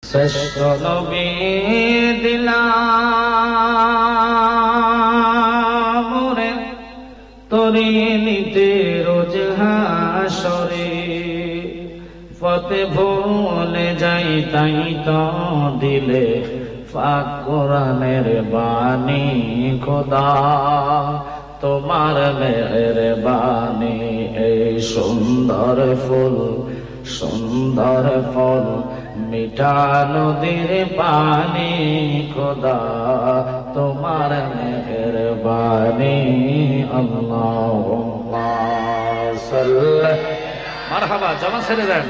শ্রেষ্ঠ নবী দিলাম মোরে তোরে নিতে রোজ হাসরে পথে ভুলে যাই তাই তো দিলে পাক কোরআনের বাণী খোদা তোমার মেহেরবানি এই সুন্দর ফুল সুন্দর ফল মিঠা নদীর পানি খোদা তোমার মেহেরবানি আল্লাহুম্মা সাল্লি মারহাবা জামা ছেড়ে দেন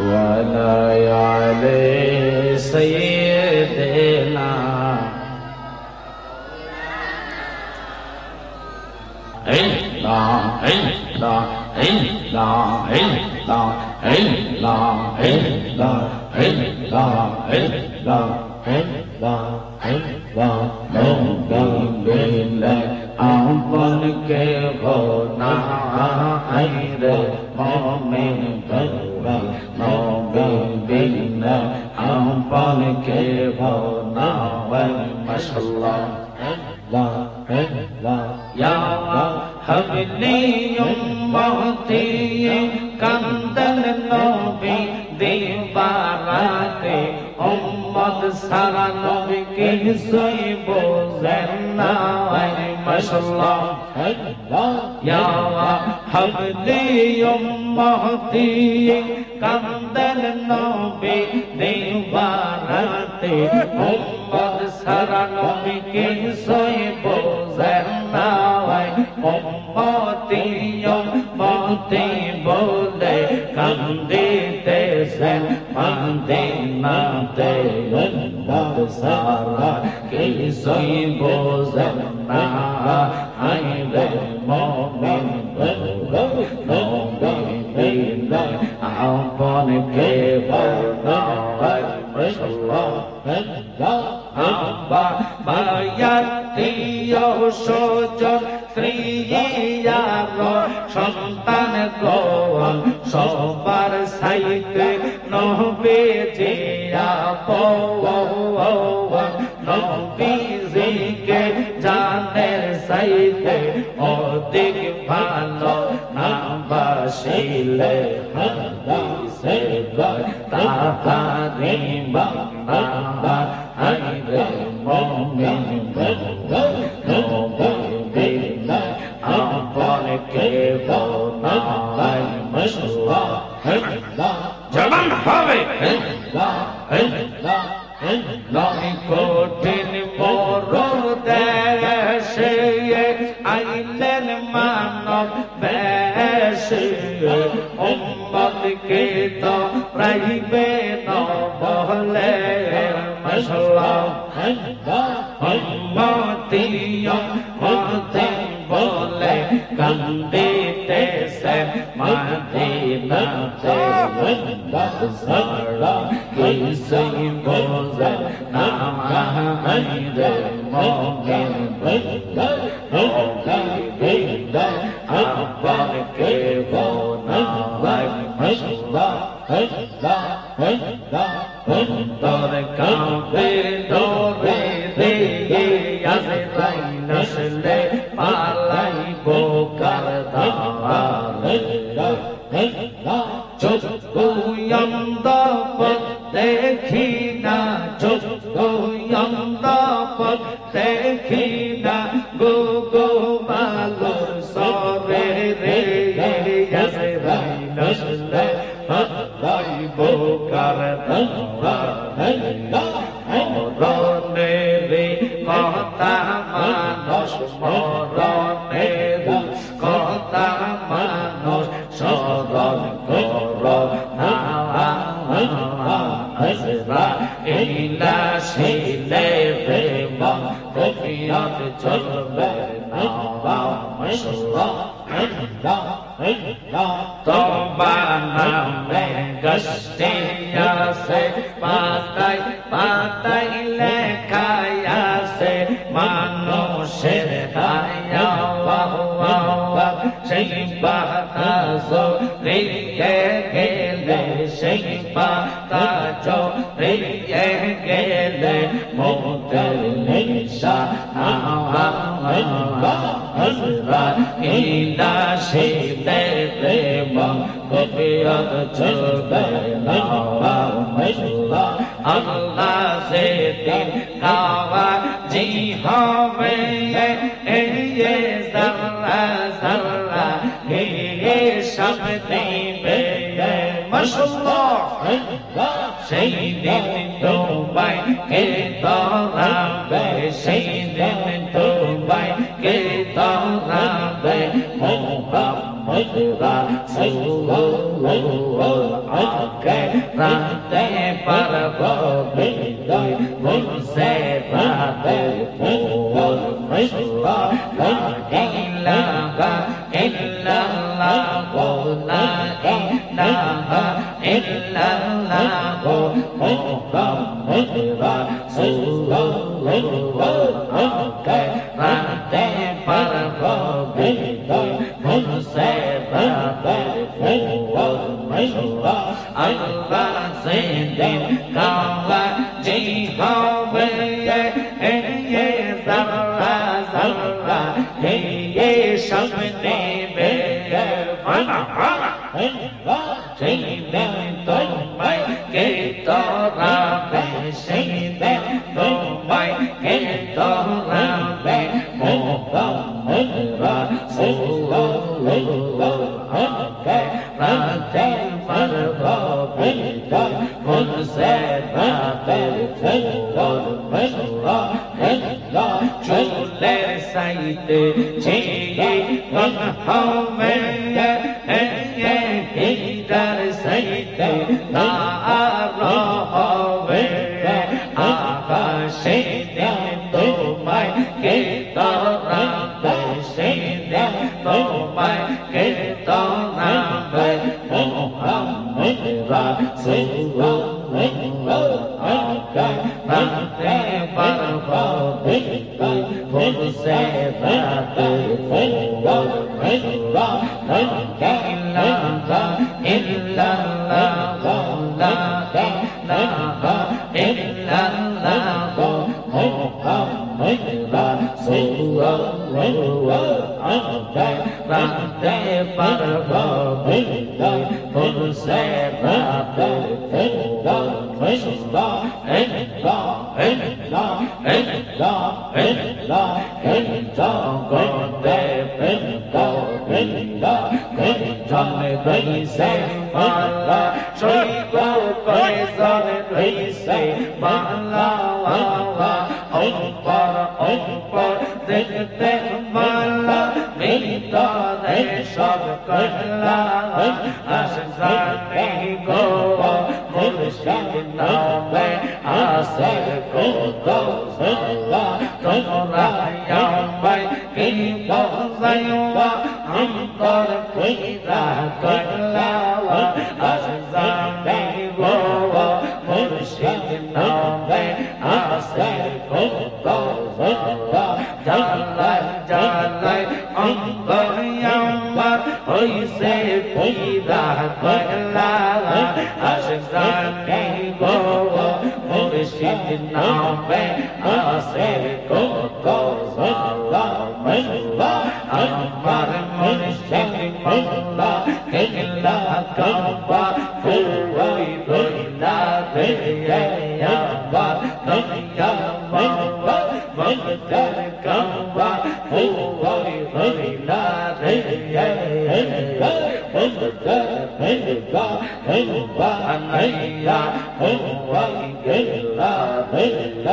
ওয়ালা আলে সাইয়্যিদিনা লা ইলাহা ইল্লাল্লাহ লা ইলাহা ইল্লাল্লাহ লা ইলাহা ইল্লাল্লাহ নবী আপন কে হোনা আইরে মুমিন বলবা নবী বিন আপন কে হোনা মাশাআল্লাহ লা ইলাহা ইয়া হাবলি উম্মতি কান্দন নবী দিবারাতে উম্মত সারা নবী কে সই বোঝেন না মাশাআল্লাহ ইয়া হাবলি উম্মতি কান্দন নবী দিবারাতে উম্মত সারা নবী কে সই বোঝেন না উম্মতি উম্মতি বলে কান্দিতেছেন মদিনাতে উম্মত সারা কিছুই বোঝেন না আইরে মুমিন নবী আপন কে বলনা মাশাআল্লাহ আব্বা বায়াতীয় সজন শ্রীয়ার সন্তান গোয়াল সবার সাইতে নবীজি আপন নবীজিকে জানের সাইতে অধিক ভালো না বাসিলে হাদিসে তাহারি বান্দা আইরে মুমিন নবী আপন কে বনাই মাশাআল্লাহ জবান হবে নয় কঠিন বড় দেশে আইলেন মানব বেশে উম্মতকে তো রাইবে ন বলে মাশাআল্লাহ উম্মতি উম্মতি বলে কান্দিতেছেন মদিনাতে উম্মত সারা কিছুই বোঝে না আইরে মুমিন নবী আপন কে বনাই মাশাআল্লাহ অন্তর কাঁপে ডরে রে আজরাইল আসলে পালাইবো কার দ্বারে চোখ অন্ধ দেখি না চোখ অন্ধ দেখি না গো গো ভালো সরে রে আজরাইল আসলে পালাইবো কার দ্বারে মরণে রে কথা মানুষ মরণে কথা মানুষ স্মরণ কর না আজরাইল আসিলে রে মন কফিয়ত চলবে না মাশাআল্লাহ তওবা নামে গশতে আছে পাতায় পাতায় লেখায় আছে মানুষের হায়া সে সেই পাতা জড়িয়ে গেলে সেই পাতা জড়িয়ে গেলে মতের নিশানা ইলা সে দেবে মগিয়ত চলবে না আল্লাহ সে দিন কাওয়া জি হবে ये ज़र्रा ज़र्रा ये सब देवे माशाअल्लाह शहीदिन तुम्हाय के तौराबे शहीदिन तुम्हाय के तौराबे मोहम्मद रसूलुल्लाह आके राते पर बोले मुझसे बातें لا إله إلا الله لا إله إلا الله محمد رسول الله راتے پر ہوگی مجھسے باتیں اللہ سے دن کا جی ہوئے یہ ذرہ ذرہ ये सब देवे शहीदिन तुम्हाय के तौराबे शहीदिन तुम्हाय के तौराबे मोहम्मद रसूलुल्लाह राते पर होगी मुझसे बातें चूल्हे साइते चाहिए गम हमें ये हीटर साइते नारा हवे आकाशे दिन तुम्हाय के तौराबे शहीदिन तुम्हाय के तौराबे मोहम्मद रसूलुल्लाह राते पर होगी मुझसे बातें राते पर होगी मुझसे बातें से माला सोई को कोई सन से माला ऊपर देखते माला मेरी तो सब करला आसमाने गो मुर्शिद नाम आसे को गौसला तोरा यामै की बोलैवा हम तोर पैदा करला आसमाने गो मुर्शिद नाम आसे को गौसला जाला जाला अंबर यामर होइसे पैदा करला आसमाने गो मुर्शिद नाम आसे को गौसला अमर मुर्शिद मौला किला काबा कोई दोइला दे या दुनिया मौला मगर काबा कोई दोइला दे अनैया कोई गिला गिला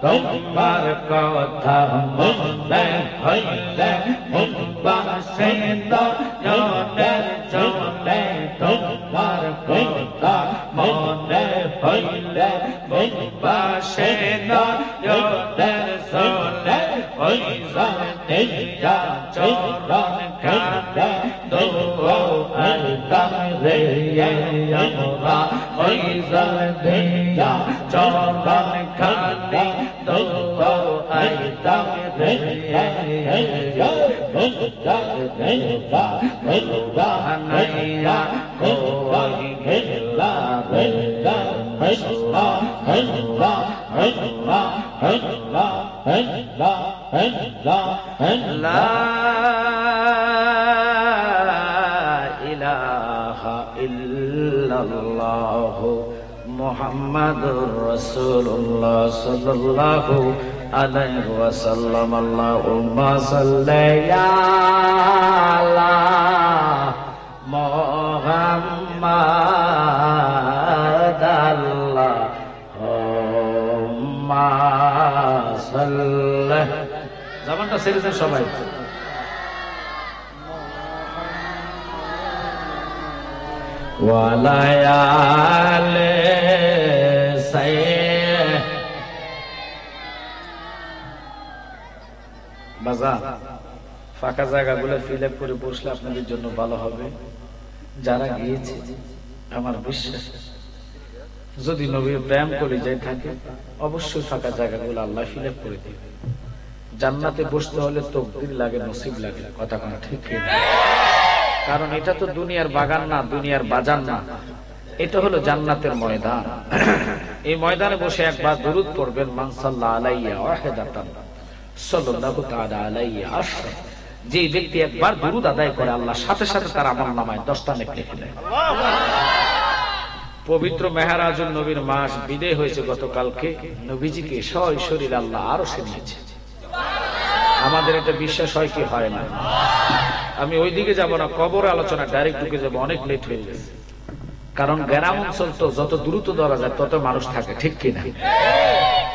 तुम्हार কথা মনে হইলে মুবাসে নয়নের জলে তোমার কথা মনে হইলে মুবাসে নয়নের জলে ওই দিয়া চরণ কাঁদে দো আলতাম রে আমরা ওই দিয়া চরণ কাঁদে দো মুহাম্মাদুর রাসূলুল্লাহ সাল্লাল্লাহু আলাইহি ওয়াসাল্লাম। আল্লাহুম্মা সাল্লি আলা মুহাম্মাদ আল্লাহুম্মা সাল্লি। জামানটা ছেড়েছেন সবাই। ওয়ালায়ালে বাজা ফাঁকা জায়গাগুলো ফিল আপ করে বসলে আপনাদের জন্য ভালো হবে। যারা গিয়েছে আমার বিশ্বাস যদি নবীর প্রেম করে যাই থাকে অবশ্যই ফাঁকা জায়গাগুলো আল্লাহ ফিল আপ করে দিবে। জান্নাতে বসতে হলে তকদির লাগে, নসিব লাগে, কথা কোনো ঠিক না। কারণ এটা তো দুনিয়ার বাগান না, দুনিয়ার বাজার না, এটা হলো জান্নাতের ময়দান। এই ময়দানে বসে একবার দুরূদ পড়বেন, মান সাল্লাল্লাহু আলাইহি ওয়াহিদাতান সাল্লাল্লাহু তাআলা আলাইহি আশরা। যে ব্যক্তি একবার দুরূদ আদায় করে আল্লাহ সাথে সাথে তার আমলনামায় 10টা নেকি লিখে দেয়। পবিত্র মেহরাজুন নবীর মাস বিদায় হয়েছে গতকালকে। নবীজিকে সশরীরে আল্লাহ আরশে নিয়েছে। আমাদের এটা বিশ্বাস হয় কি হয় না? আমি ওইদিকে যাব না, কবর আলোচনা ডাইরেক্ট ঢুকে যাবো, অনেক লেট হয়ে গেছে। কারণ গ্রাম অঞ্চল তো যত দ্রুত ধরা যায় তত মানুষ থাকে, ঠিক কিনা?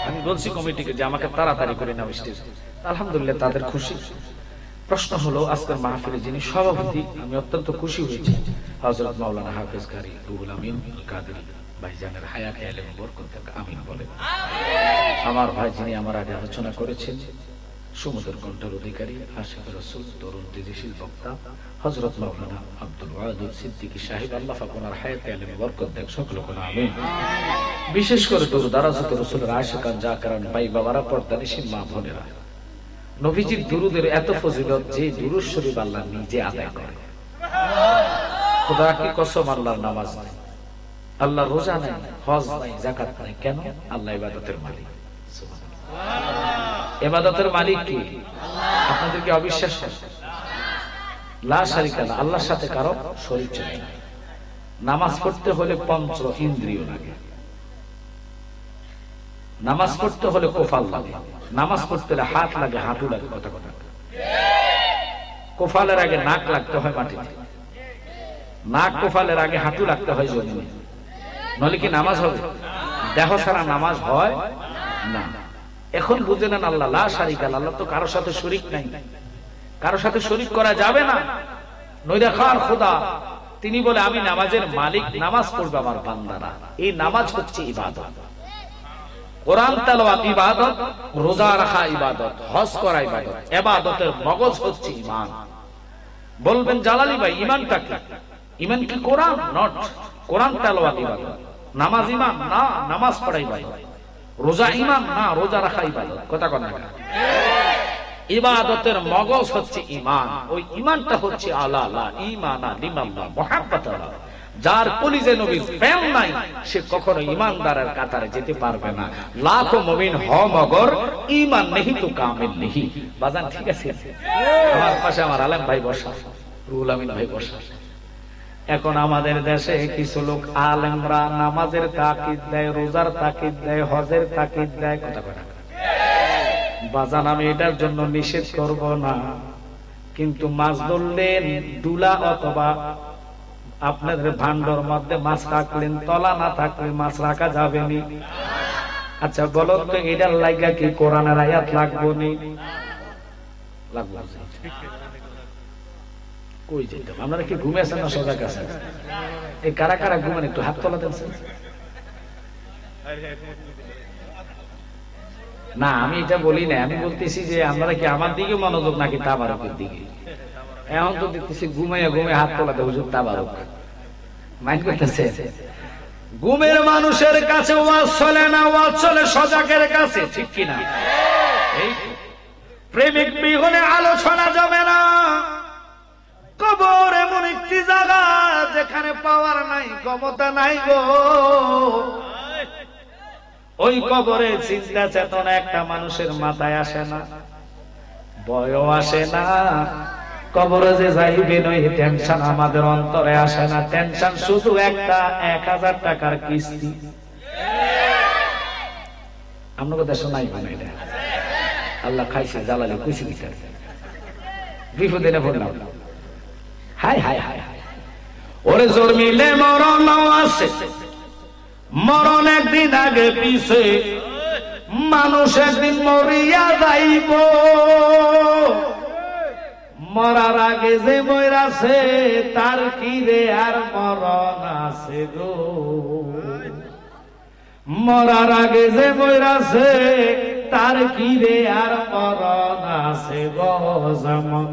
আমি বলছি কমিটিকে যে আমাকে তাড়াতাড়ি করে নাও স্টেজ। আলহামদুলিল্লাহ তাদের খুশি। প্রশ্ন হলো আজকের মাহফিলে যিনি সভাপতি, আমি অত্যন্ত খুশি হয়েছি, হযরত মাওলানা হাফেজ কারি রুহুল আমিন আল কাদেরী ভাইজানের হায়াতে আলেম বরকত আমিন বলেন। আমার ভাই যিনি আমার আগে আলোচনা করেছেন, সুমধুর কণ্ঠের অধিকারী, আশিক রাসূল, তরুণ তেজশীল বক্তা হযরত মাওলানা আব্দুল ওয়াদুদ সিদ্দিকী সাহেব, আল্লাহ পাক ওনার হায়াতে আলেম বরকত দেন, সকলে কোন আমিন। বিশেষ করে দরুদ দারাজত রাসূলের আশিকান জাকিরান ভাই বাবারা, পর্দানিশীন মা বোনেরা, নবীজির দুরুদের এত ফজিলত যে দুরূদ শরীফ আল্লাহ নিজে আদায় করে। খোদা কি কসম, আল্লাহর নামাজ নাই, আল্লাহ রোজা নাই, হজ নাই, যাকাত নাই, কেন? আল্লাহ ইবাদতের মালিক। সুবহানাল্লাহ। ইবাদতের মালিক কি? আপনাদের কি অবিশ্বাস? লা শারিকা লাহু, আল্লাহর সাথে কারো শরীক চাই না। নামাজ পড়তে হলে পঞ্চ ইন্দ্রিয় লাগে, নামাজ পড়তে হলে কোফাল লাগে, নামাজ পড়তে হলে হাত লাগে, হাঁটু লাগে, কথা কথা। কোফালের আগে নাক লাগতে হয় মাটিতে, নাক কোফালের আগে হাঁটু লাগতে হয় জমিনে, নইলে কি নামাজ হবে? দেহ ছাড়া নামাজ হয় না। এখন বুঝে নেন আল্লাহ লা শারিকা লাহু, আল্লাহ তো কারোর সাথে শরীক নাই, কারোর সাথে শরীক করা যাবে না। নৈরাখার খোদা তিনি বলে আমি নামাজের মালিক, নামাজ পড়বে আমার বান্দারা। এই নামাজ হচ্ছে ইবাদত, কোরআন তেলাওয়াত ইবাদত, রোজা রাখা ইবাদত, হজ করা ইবাদত। ইবাদতের মগজ হচ্ছে ঈমান। বলবেন জালালী ভাই ঈমানটা কি? ঈমান কি কোরআন? নট। কোরআন তেলাওয়াত ইবাদত, নামাজ ঈমান না, নামাজ পড়া ইবাদত। রোজা ঈমান না, রোজা রাখা ইবাদত, কথা কথা। ইবাদতের মগজ হচ্ছে ঈমান। ওই ঈমানটা হচ্ছে আলা লা ঈমানা লিল্লাহ মুহাব্বাতাল্লাহ। যার কলিজে নবীর প্রেম নাই সে কখনো ঈমানদারের কাতারে যেতে পারবে না। লাখো মুমিন হ মগর ঈমান নেহি তো কামিল নেহি। বাজান ঠিক আছে? আমার পাশে আমার আলেম ভাই বসা, রুহুল আমিন ভাই বসা। এখন আমাদের দেশে কিছু লোক আলেমরা নামাজের তাকিদ দেয়, রোজার তাকিদ দেয়, হজের তাকিদ দেয়, কথা কথা। বাজান আমি এটার জন্য নিষেধ করব না, কিন্তু মাছ ধরলেন ডুলা অথবা আপনাদের ভান্ডর মধ্যে মাছ রাখলেন, তলা না থাকলে মাছ রাখা যাবে নি। আচ্ছা বলুন তো এটার লাগা কি কোরআনের আয়াত লাগবো নি? লাগবে। কই যেতাম? আপনারা কি ঘুমিয়েছেন না সজাগ আছেন? এই কারা কারা ঘুমান একটু হাত তোলা দেন। না আমি এটা বলি না, আমি বলতেছি যে আপনারা কি আমার দিকে মনোযোগ নাকি তাবারকের দিকে? এখন তো দেখতেছি ঘুমাইয়া ঘুমিয়ে হাত তোলা দেয়, হুজুর তাবারক মাইন্ড করতেছে। ঘুমের মানুষের কাছে ওয়াজ চলে না, ওয়াজ চলে সজাগের কাছে, ঠিক কিনা? এই প্রেমিক বিহনে আলোচনা যাবে না। কবর এমন একটি জায়গা যেখানে পাওয়ার নাই, ক্ষমতা নাই গো। ওই কবরে চিন্তা চেতনা একটা মানুষের মাথায় আসে না, ভয়ও আসে না। কবরে যে যাইবেন ওই টেনশন আমাদের অন্তরে আসে না। টেনশন শুধু একটা 1000 টাকার কিস্তি। আপনার কথা শোনাই মানে এটা আল্লাহ খাইছে জ্বালালে খুশি দিতে বিপদে না পড়লাম। হাই হাই হাই হাই, ওরে জোর মিলে মরণ আছে, মরণ একদিন আগে পিছে, মানুষ একদিন মরিয়া যাইব। মরার আগে যে মরাছে তার কি রে আর মরণ আছে গো। মরার আগে যে মরাছে তার কি রে আর মরণ আছে গো। যেমন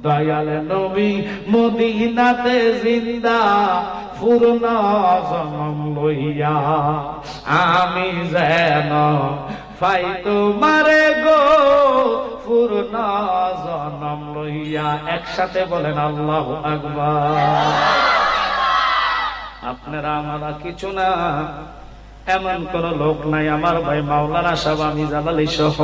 দয়াল নবী মদিনাতে জিন্দা পূর্ণ জনম লইয়া, আমি যেন পাই তোমারে গো পূর্ণ জনম লইয়া। একসাথে বলেন আল্লাহু আকবার। আপনারা আমরা কিছু না, এমন কোন লোক নাই আমার ভাই মাওলানা সাহেব আমি জালালি সহ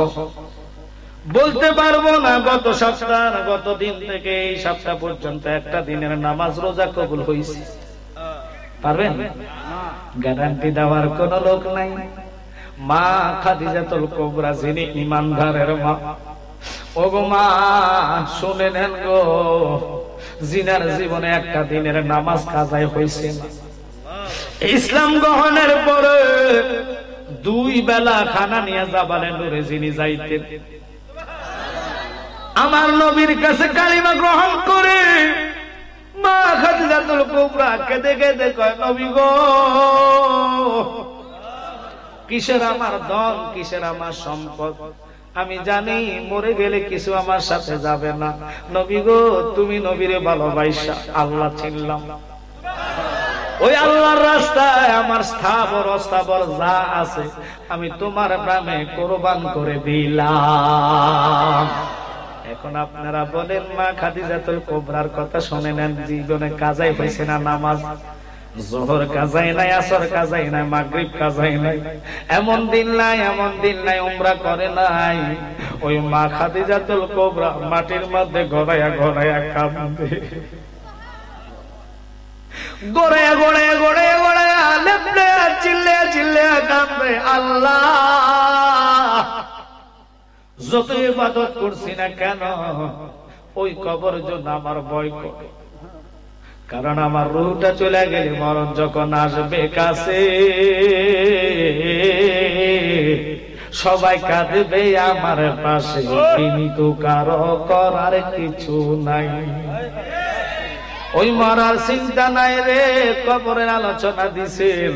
বলতে পারবো না গত সপ্তাহ গত দিন থেকে এই সপ্তাহ পর্যন্ত একটা দিনের নামাজ রোজা কবুল হয়েছে। পারবেন? গ্যারান্টি দেওয়ার কোন লোক নাই। মা খাদিজাতুল কুবরা যিনি ইমানদারের মা, ওগো মা শুনে নেন গো, জিনার জীবনে একটা দিনের নামাজ কাজাই হয়েছে না। ইসলাম গ্রহণের পরে 2 বেলা খানা নিয়ে জাবালে নূরে যিনি যাইতেন, আমার নবীর কাছে কালিমা গ্রহণ করে মা খাদিজাতুল কুবরা কেঁদে কেঁদে কয়, নবী গো কিসের আমার ধন, কিসের আমার সম্পদ, আমি জানি মরে গেলে কিছু আমার সাথে যাবে না। নবী গো তুমি নবীরে ভালোবাসা আল্লাহ চিনলাম, ওই আল্লাহর রাস্তায় আমার স্থাবর অস্থাবর যা আছে আমি তোমার নামে কোরবান করে দিলাম। এখন আপনারা বলেন মা খাদিজাতুল কুবরার কথা শুনে নেন, জীবনে কাজাই হয়েছে না নামাজ? জোহর কাজাই নাই, আসর কাজাই নাই, মাগরিব কাজাই নাই, এমন দিন নাই, এমন দিন নাই উমরা করে নাই। ওই মা খাদিজাতুল কুবরা মাটির মধ্যে গড়াইয়া গড়াইয়া কাঁদে, গড়াইয়া গড়াইয়া গড়াইয়া গড়াইয়া লেপড়ে চিল্লে চিল্লে কাঁদে, আল্লাহ যত ইবাদত করছি না কেন ওই কবর জন্য আমার ভয় করে। কারণ আমার রূহটা চলে গেলে মরণ যখন আসবে কাছে সবাই কাঁদবে আমার পাশে, কিন্তু কারো করার কিছু নাই। ওই মরার চিন্তা নাই রে, কবরের আলোচনা দিছেন,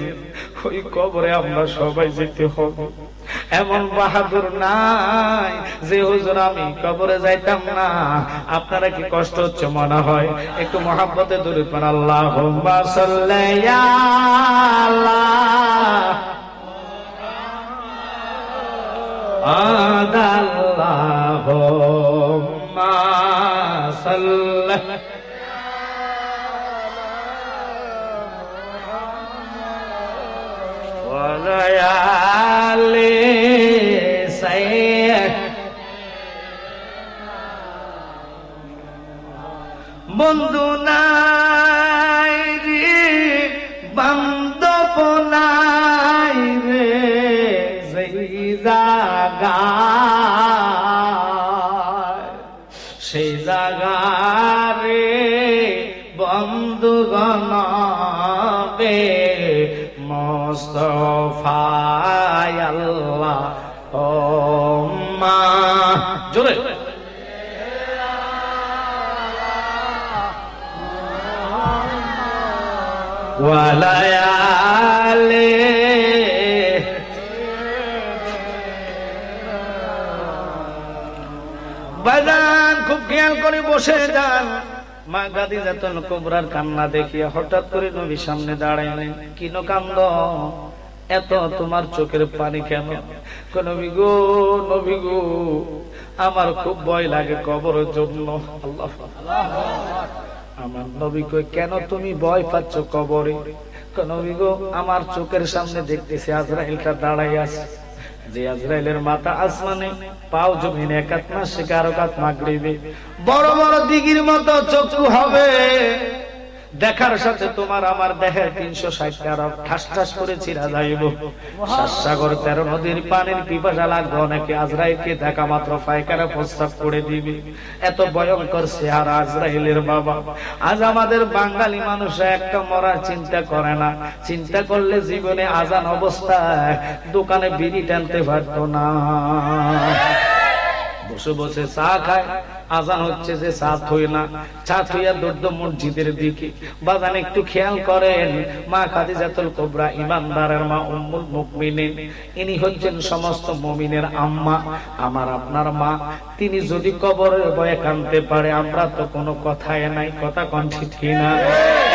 ওই কবরে আমরা সবাই যেতে হবে। এমন বাহাদুর নাই যে হুজুর আমি কবরে যাইতাম না। আপনারা কি কষ্ট হচ্ছে মনে হয়? একটু মহাব্বতে দরুদ পড়ুন, আল্লাহুম্মা সাল্লি আলা আল্লাহুম্মা সাল্লি ওয়ালায়ালি সাইয়্যিদ। বন্ধু নাই রে, বান্ধব নাই রে, সেই জায়গায় সেই জায়গারে বন্ধুগণ বে মুস্তাফায় আল্লাহ জোরে ওয়ালায়ালে বাজান খুব খেয়াল করে বসে যান। মা খাদিজাতুল কুবরার কান্না দেখিয়া হঠাৎ করে নবীর সামনে দাঁড়াইলেন। কিনো কান্দ? এত তোমার চোখের পানি কেন? নবী গো, নবী গো, আমার খুব ভয় লাগে কবরের জন্য। আল্লাহ, আমার নবী কই, কেন তুমি ভয় পাচ্ছ কবরে? নবী গো, আমার চোখের সামনে দেখতেছি আজরাইলটা দাঁড়াই আছে, যে আজরাইলের মাথা আসমানে, পাও জমিনে, এক হাত মাশরিকে আর এক হাত মাগরিবে, বড় বড় দিঘির মতো চক্ষু হবে, দেখার সাথে তোমার আমার দেহের 360 আরব ঠাস ঠাস করে ছিড়া যাইব। সাগর 13 নদীর পানির পিপাসা লাগবে অনেকে, আজরাইলকে দেখা মাত্র পায়খানা প্রস্তাব করে দিবে। এত ভয়ঙ্কর চেহারা আজরাইলের বাবা। আজ আমাদের বাঙালি মানুষ একটা মরার চিন্তা করে না, চিন্তা করলে জীবনে আজান অবস্থায় দোকানে বিড়ি টানতে পারতো না, বসে বসে চা খায়, আজান হচ্ছে যে চা থই না, চা থইয়া দৌড় মসজিদের দিকে। বাজান একটু খেয়াল করেন, মা খাদিজাতুল কুবরা, ইমানদারের মা, উম্মুল মুমিনিন, ইনি হচ্ছেন সমস্ত মুমিনের আম্মা, আমার আপনার মা। তিনি যদি কবরের ভয়ে কাঁদতে পারে, আমরা তো কোনো কথাই নাই, কথা কোন ঠিক না?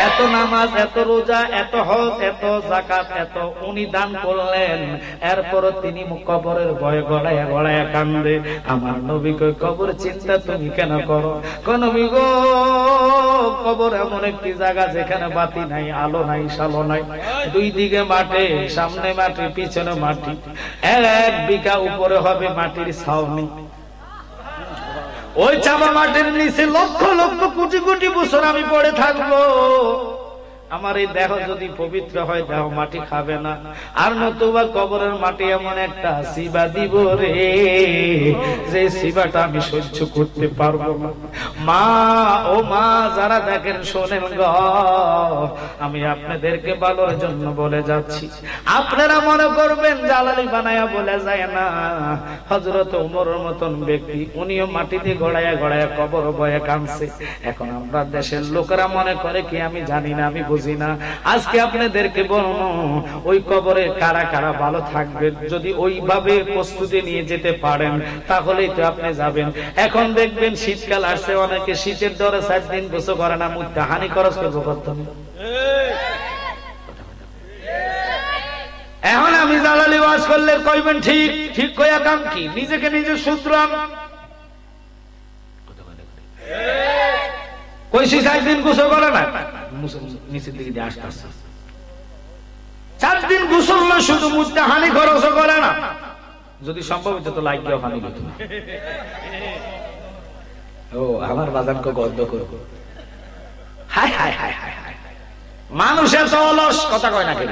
এত নামাজ, এত রোজা, এত হজ, এত যাকাত, এত উনি দান করলেন, এরপরও তিনি কবরের ভয়ে গড়াইয়া গড়াইয়া কান্দে। আমার নবী কই, কবর চিন্তা তুমি কেন করো? নবী গো, কবর এমন একটি জায়গা যেখানে বাতি নাই, আলো নাই, সালো নাই, দুই দিকে মাঠে, সামনে মাটি, পিছনে মাটি, 1 বিঘা উপরে হবে মাটির ছাউনি। ওই চাপা মাটির নিচে লক্ষ লক্ষ কোটি কোটি বছর আমি পড়ে থাকবো। আমার এই দেহ যদি পবিত্র হয়, দেহ মাটি খাবে না। আর নতুবা কবরের মাটি এমন একটা সিবা দিব রে, যে সিবাটা আমি সহ্য করতে পারবো না। মা, ও মা, যারা দেখেন শোনেন গো, আমি আপনাদেরকে ভালোর জন্য বলে যাচ্ছি। আপনারা মনে করবেন জালালি বানায়া বলে যায় না। হযরত ওমরের মতন ব্যক্তি, উনিও মাটিতে গড়াইয়া গড়াইয়া কবর বয়ে কাঁদছে। এখন আমরা দেশের লোকেরা মনে করে কি আমি জানি না, আমি বুঝি না। আজকে আপনাদেরকে বলবো, ওই কবরে কারা কারা ভালো থাকবেন, যদি ওইভাবে প্রস্তুতি নিয়ে যেতে পারেন, তাহলেই তো আপনি যাবেন। এখন দেখবেন শীতকাল আসছে, অনেকে শীতের ডরে 7 দিন গোসল করে না, মুখটা হানি খরচ করতে। এখন আমি জালালি ওয়াজ করলে কইবেন ঠিক, ঠিক কইয়া কাম কি? নিজেকে নিজে শুধরান। কইছি 7 দিন গোসল করে না, নিচের দিকে দিয়ে আসতে আসতে 4 দিন গোসল না, শুধু মুখটা হানি খরচ করে না। যদি সম্ভব হতো তো লাইক হানি হতো না। ও আমার বাজানকে গদ্য করবো। হায় হায় হায় হায় হায়, মানুষের তো অলস, কথা কয় না কেন?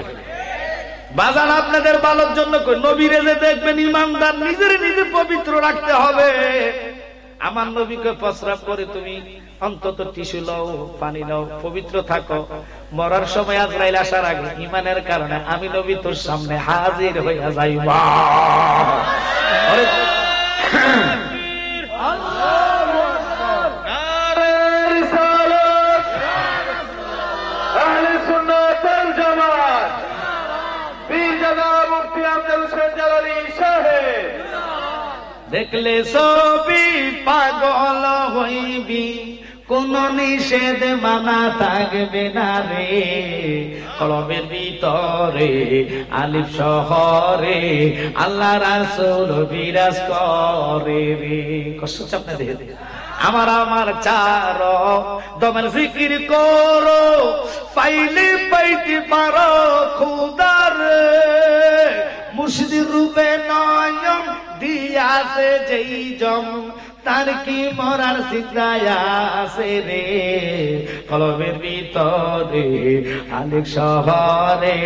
বাজান আপনাদের ভালোর জন্য কই, নবীরে যে দেখবেন ইমানদার, নিজের নিজে পবিত্র রাখতে হবে। আমার নবীকে প্রস্রাব করে তুমি অন্তত টিস্যু লও, পানি নাও, পবিত্র থাকো। মরার সময় আজরাইল আসার আগে ইমানের কারণে আমি নবী তোর সামনে হাজির হইয়া যাইবা। দেখলে সবই পাগল হইবি, কোন নিষেধ মানা থাকবে না রে। কলবের ভিতরে আলিফ শহরে আল্লাহ রাসূল বিরাজ করে রে। কষ্ট হচ্ছে আপনাদের? আমার আমার চার দমের জিকির করো, পাইলে পাইতে পারো খুদার। মুর্শিদের রূপে নয়ন দিয়াছে যেই জম, তার কি মরার চিন্তায় আছে রে। কলবের ভিতরে আলিক শহরে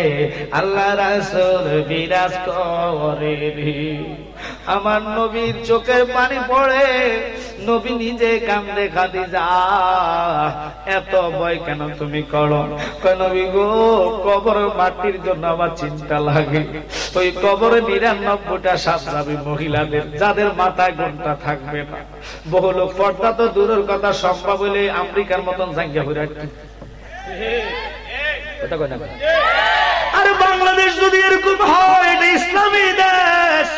আল্লাহ রাসূল বিরাজ করে রে। আমার নবীর চোখে পানি পড়ে, নবী নিজে কান্দে, খাদিজা এত ভয় কেন তুমি করো? নবী গো, কবরের মাটির জন্য আমার চিন্তা লাগে। ওই কবরে ৯৯টা সাপ যাবে মহিলাদের, যাদের মাথায় ঘোমটা থাকবে না। বহু লোক পর্দা তো দূরের কথা, সম্ভব হইলে আমেরিকার মতন জাঙ্গিয়া হয়ে রাখবে। আরে বাংলাদেশ যদি এরকম হয়, এটা ইসলামী দেশ।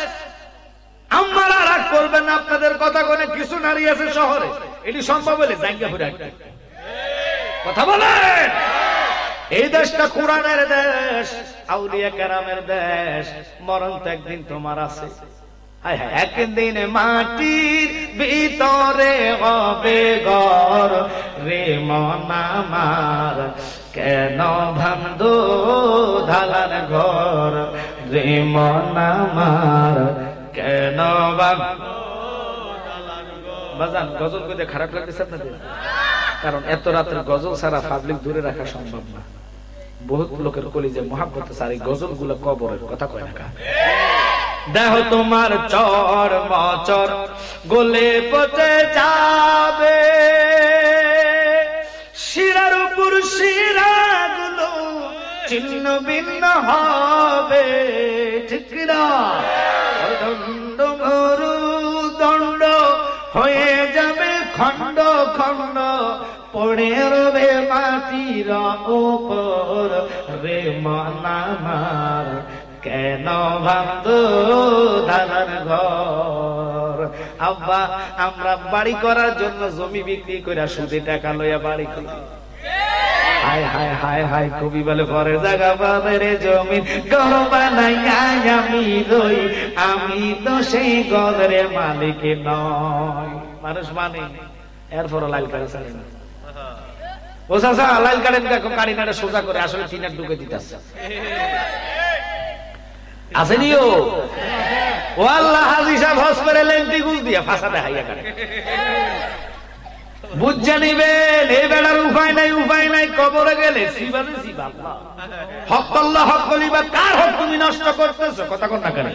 আমরা রাগ করবেন না, আপনাদের কথা কোনে কিছু নারী আছে শহরে, এটি সম্ভব হলে জাঙ্গিয়া হয়ে রাখবে। কথা বলেন, এই দেশটা কোরআনের দেশ, আউলিয়া কেরামের দেশ। মরণ তো একদিন তোমার আছে। একদিন মাটির ভিতরে হবে ঘর রে মন আমার, কেন ভাঙো ঢালার ঘর রে মন আমার, কেন ভাঙো। বাজান গজল কইতে খারাপ লাগতেছে আপনাদের? কারণ এত রাতের গজল ছাড়া পাবলিক দূরে রাখা সম্ভব না। বহুত লোকের কলিজে মহাব্বত আছে, আর এই গজল গুলো কবরের কথা কয় না। দেহ তোমার চর মচর গলে পচে যাবে, শিরার উপর শিরাগুলো ছিন্ন ভিন্ন হবে, ঠিক না? দণ্ড মরু দণ্ড হয়ে যাবে খণ্ড খণ্ড, পড়ে রবে মাটির উপর রে মন আমার, কেন ভাঙো ঢালার ঘর। আব্বা আমরা বাড়ি করার জন্য জমি বিক্রি করে সুদে টাকা লইয়া বাড়ি করি। হায় হায় হায় হায়, কবি বলে পরের জায়গা বাবের জমি ঘর বানাইয়া আমি রই, আমি তো সেই ঘরের মালিক নয়। মানুষ মানে এরপরও লাইল কাটে চালে না। ও চাচা লাইল কাটেন দেখো, কাড়ি নাড়ে সোজা করে আসলে টিনার ঢুকে দিতেছে। আসেনিও ও আল্লাহ, হাজি সাহেব হস করে লেন্টি গুজ দিয়া ফাঁসা দেখাইয়া কাটে। বুঝে নিবেন এই বেড়ার উপায় নাই, উপায় নাই। কবরে গেলে সিবারে সিবা আল্লাহ, হক আল্লাহ হক বলিবা, কার হক তুমি নষ্ট করতেছো? কথা কোন না কেন?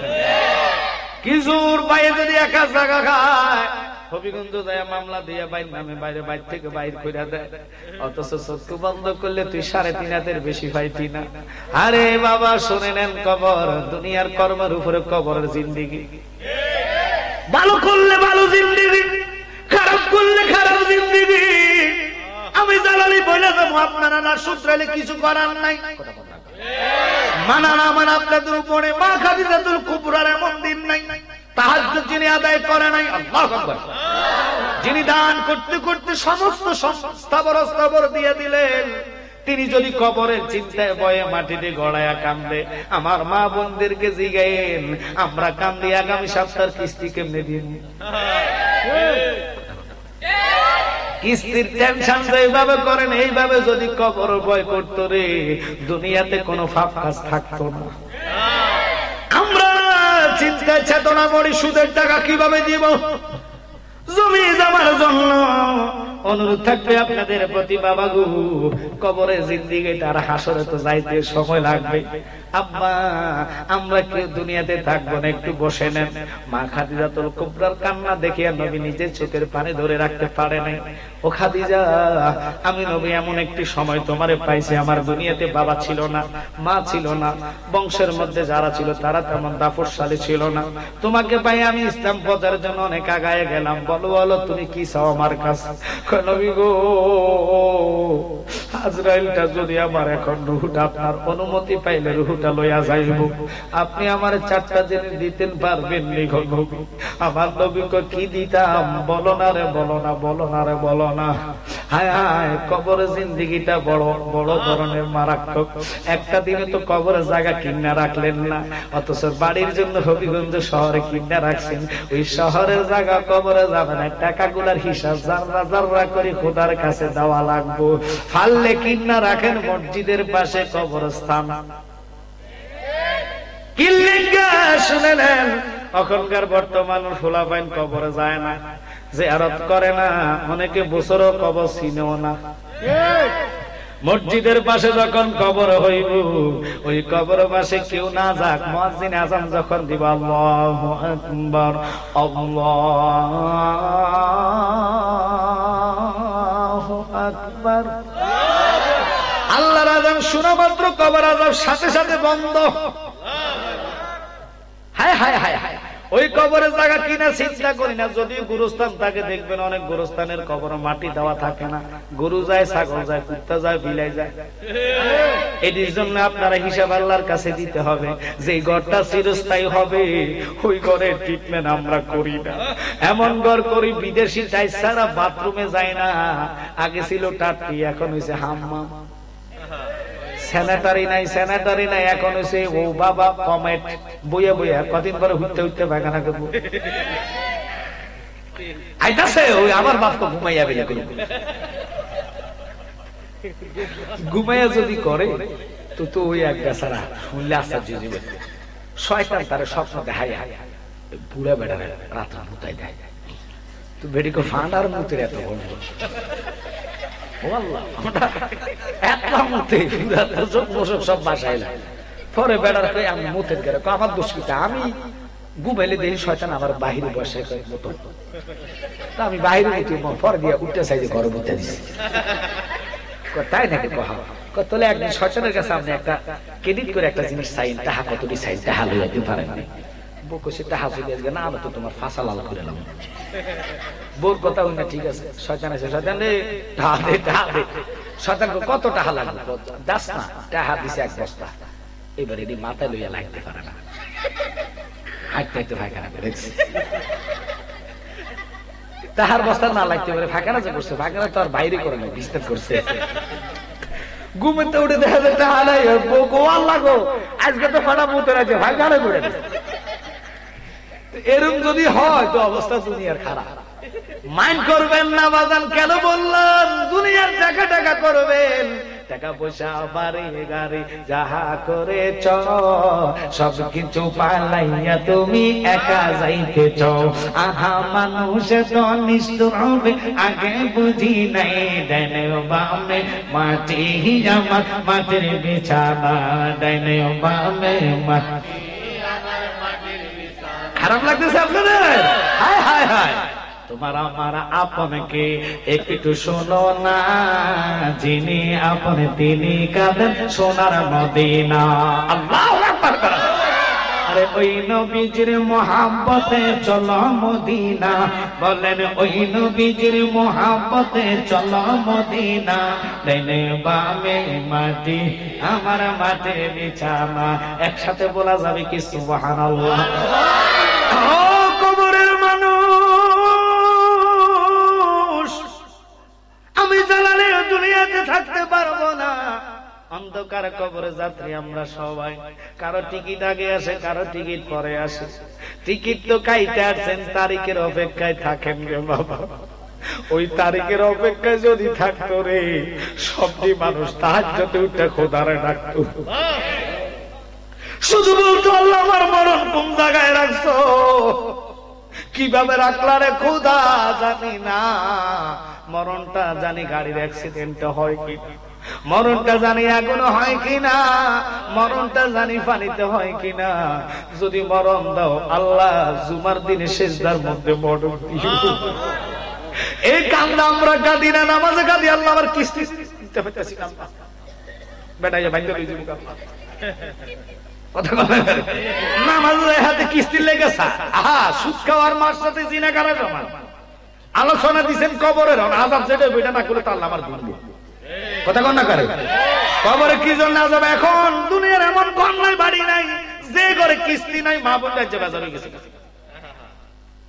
কিছুর পায়ে যদি একা জায়গা খায়, হবিগঞ্জ যায় মামলা দিয়ে বাইর নামে বাইরে বাইর থেকে বাইর করে দেয়, অথচ চক্ষু বন্ধ করলে তুই 3.5 হাতের বেশি পাইতি না। আরে বাবা শুনে নেন, কবর দুনিয়ার কর্মের উপরে কবরের জিন্দেগি। ভালো করলে ভালো জিন্দেগি, খারাপ করলে খারাপ জিন্দেগি। আমি জালালি বলে যাবো, আপনারা না শুধরাইলে কিছু করার নাই। মানা না মানা আপনাদের উপরে। মা খাদিজাতুল কুবরার এমন দিন নাই তাহাজ্জুদ যিনি আদায় করে নাই, আল্লাহু আকবার, যিনি দান করতে করতে সমস্ত স্থাবর দিয়ে দিলেন, তিনি যদি কবরের চিন্তায় বয়ে মাটিতে গড়ায়া কান্দে, আমার মা বোনদেরকে জিগাইন আমরা কান্দি আগামী সপ্তাহের কিস্তি কেমনে দিন। কিস্তির টেনশন যেভাবে করেন, এইভাবে যদি কবর ভয় করতো রে, দুনিয়াতে কোনো ফাঁক কাজ থাকতো না। আমরা চিন্তায় চেতনা মরি, সুদের টাকা কিভাবে দিব, জমি জমার জন্য। অনুরোধ থাকবে আপনাদের প্রতি বাবা গো, কবরে জিন্দেগিটা আর হাসরে তো যাইতে সময় লাগবে। আব্বা আমরা কেউ দুনিয়াতে থাকবো না, একটু বসে নেন। মা খাদিজাতুল কুবরার কান্না দেখে নবী নিজের চোখের পানি ধরে রাখতে পারে নাই। ও খাদিজা, আমি নবী এমন একটি সময় তোমারে পাইছি, আমার দুনিয়াতে বাবা ছিল না, মা ছিল না, বংশের মধ্যে যারা ছিল তারা তেমন দাপটশালী ছিল না। তোমাকে পাই আমি ইসলাম প্রচারের জন্য অনেক আগায় গেলাম। বলো বলো তুমি কি চাও আমার কাছে? নবী গো, আজরাইলটা যদি আমার এখন রুহটা আপনার অনুমতি পাইলে রুহটা লইয়া যাইব, আপনি আমার 4টা জিনিস দিতেন পারবেন নি গো নবী? আমার নবীকে কি দিতাম? বলো না রে, বলো না, বলো না রে, বলো না। হায় হায়, কবরের জিন্দেগিটা বড় বড় ধরনের মারাত্মক। একটা দিনে তো কবরের জায়গা কিনা রাখলেন না, অথচ বাড়ির জন্য হবিগঞ্জ শহরে কিনা রাখছেন। ওই শহরের জায়গা কবরে যাবে না, টাকাগুলার হিসাব জাররা জাররা করে খোদার কাছে দেওয়া লাগবো। ফাললে কিনা রাখেন মসজিদের পাশে কবরস্থান। শুনে নেন, এখনকার বর্তমান ফুলাফাইন কবরে যায় না, জিয়ারত করে না, অনেকে বছরও কবর চিনেও না। মসজিদের পাশে যখন কবর হইব, ওই কবর পাশে কেউ না যাক, মুয়াজ্জিন আযান যখন দিব আল্লাহু আকবার, আল্লাহু আকবার, আল্লাহর আযান শোনা মাত্র কবর আযাব সাথে সাথে বন্ধ। হায় হায় হায় হায়, ওই কবরের জায়গা কিনা চিন্তা করি না। যদি গুরুস্থান থাকে দেখবেন অনেক গুরুস্থানের কবর মাটি দেওয়া থাকে না, গরু যায়, ছাগল যায়, কুত্তা যায়, বিলাই যায়। এটির জন্য আপনারা হিসাব আল্লাহর কাছে দিতে হবে যে ঘরটা চিরস্থায়ী হবে, ওই ঘরের ট্রিটমেন্ট আমরা করি না। এমন ঘর করি বিদেশি টাইস ছাড়া বাথরুমে যায় না। আগে ছিল টাটকি, এখন হয়েছে হাম্মাম। স্যানিটারি নাই এখন হচ্ছে ও বাবা কমেট বইয়া বইয়া কদিন পরে উঠতে পায়খানা করবো আইতাছে ওই আমার বাপকে ঘুমাইয়া বেলে করবো ঘুমাইয়া যদি করে তো ওই এক বেচারা শুনলে আশ্চর্য জীবে শয়তান তার স্বপ্ন দেখায় বুড়া বেড়ারে রাত ভুতাই দেয় তো বেডিকে ফান্ডার মুতের এত বন্ধ সব বাসায় পরে বেড়ার আমি মুতের গেলে আমার দুষ্কৃতা আমি ঘুমাইলে দেখি শয়তান আমার বাহিরে বসে মতো আমি বাহিরে পরে দিয়ে উঠতে চাই যে ঘরে বুঝতে দিচ্ছি তাই নাকি কহা তোলে একদিন শয়তানের কাছে আপনি একটা ক্রেডিট করে একটা জিনিস চাইন তাহা কতটি চাইন তাহা লইয়া দিতে পারেন বকছে তাহা চলে আসবে না আমি তো তোমার ফাঁসা লাল করে এলাম বোর কথা হই না ঠিক আছে শয়তান আছে শয়তান রে টাহা দে শয়তানকে কত টাহা লাগবে দাস না টাহা দিছে এক বস্তা এবার এটি মাথায় লইয়া লাগতে পারে না হাঁটতে ফাঁকা দেখছি তাহার বস্তা না লাগতে পারে ফাঁকা যে করছে ফাঁকা তো আর বাইরে করে না বিস্তার করছে ঘুমেতে উঠে দেখা যায় টাহা নাই গোয়াল লাগো আজকে তো ফাটা মুতে আছে ফাঁকা করে এরকম যদি হয় তো অবস্থা দুনিয়ার খারাপ মাইন্ড করবেন না বাজান কেন বললাম দুনিয়ার টাকা করবেন টাকা পয়সা বাড়ি গাড়ি যাহা করে সব কিছু পালাইয়া তুমি একা যাইতে চাও আহা মানুষ তো নিষ্ঠুর হবে আগে বুঝি নাই ডাইনে বামে মাটি আমার মাটির বিছানা ডাইনে বামে মাটি খারাপ লাগতেছে আপনাদের হায় হায় হায় তোমার আমার আপনকে একটু শোনো না যিনি আপন তিনি কাঁদেন সোনার মদিনা আল্লাহু আকবার আরে ওই নবীজির মোহাব্বতে চলো মদিনা বলেন ওই নবীজির মোহাব্বতে চলো মদিনা ডাইনে বামে মাটি আমার মাটির বিছানা একসাথে বলা যাবে কি সুবহানাল্লাহ ও কবরের মানুষ আমি জানালে দুনিয়াতে থাকতে পারবো না অন্ধকার কবরে যাত্রী আমরা সবাই কারো টিকিট আগে আসে কারো টিকিট পরে আসে টিকিট তো কাইতে আসছেন তারিখের অপেক্ষায় থাকেন রে বাবা ওই তারিখের অপেক্ষায় যদি থাকতো রে সবটি মানুষ তাহাজ্জুদে উঠে খোদারে ডাকতো শুধু বলতো আল্লাহ আমার মরণ কোন জায়গায় রাখছো কিভাবে রাখলা রে খোদা জানি না মরণটা জানি গাড়ির অ্যাক্সিডেন্ট হয় কি মরণটা জানি আগুন হয় কিনা মরণটা জানি পানিতে হয় কিনা যদি মরণ দাও আল্লাহ জুমার দিনে সেজদার মধ্যে মরণ দিও এই কান্দা আমরা কাঁদি না নামাজে কাঁদি আল্লাহ আমার কিস্তি দিতে পারতেছি না বেটাইয়া বাইন্দা লই দিমু আল্লাহ কথা কথা নামাজের হাতে কিস্তি লেগেছে আহা সুদ খাওয়ার মার সাথে জিনা করা সমান আলোচনা দিবেন কবরের আযাব যেটা ওইটা না করলে তো আল্লাহ আমার গুনবে কথা কোন না করে কবরে কি জন্য আযাব এখন দুনিয়ার এমন কোন নাই বাড়ি নাই যে ঘরে কিস্তি নাই মা বোনটা যে বাজারে গেছে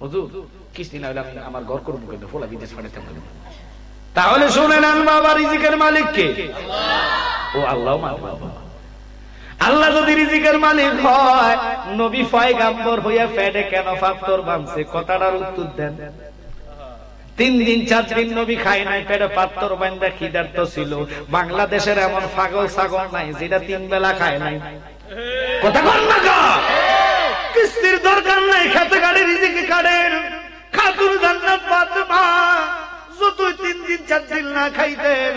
হুজুর কিস্তি না হলে আমার ঘর করব কেন ফলা বিদেশ পাঠাতে হবে তাহলে শুনেন আল বাবা রিজিকের মালিক কে আল্লাহ ও আল্লাহ মালিক আল্লাহ যদি রিজিকের মালিক হয় নবী পয়গম্বর হইয়া ফেডে কেন ফাত্তর বানছে কথাটার উত্তর দেন 3 দিন 4 দিন নবী খায় নাই পেটে পাত্তর বান্দা খিদার্ত ছিল বাংলাদেশের এমন পাগল ছাগল নাই যেটা 3 বেলা খায় নাই কথা বল না গো কিস্তির দরকার নাই খেতে গাড়ি রিজিকে কাটেন খাতুন জান্নাত ফাতেমা যতই 3 দিন 4 দিন না খাইতেন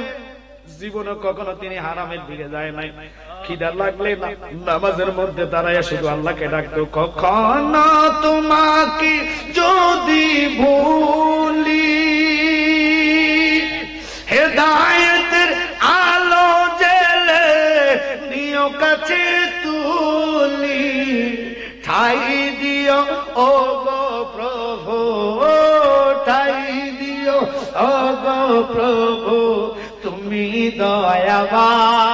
জীবনে কখনো তিনি হারামের দিকে যায় নাই খিদা লাগলে নামাজের মধ্যে দাঁড়ায়া শুধু আল্লাহকে ডাকতো কখনো তোমাকে যদি ভুলি হেদায়েতের আলো জেলে নিও কাছে তুলি ঠাই দিও ও গো প্রভু ঠাই দিও ও গো প্রভু তুমি দয়াবান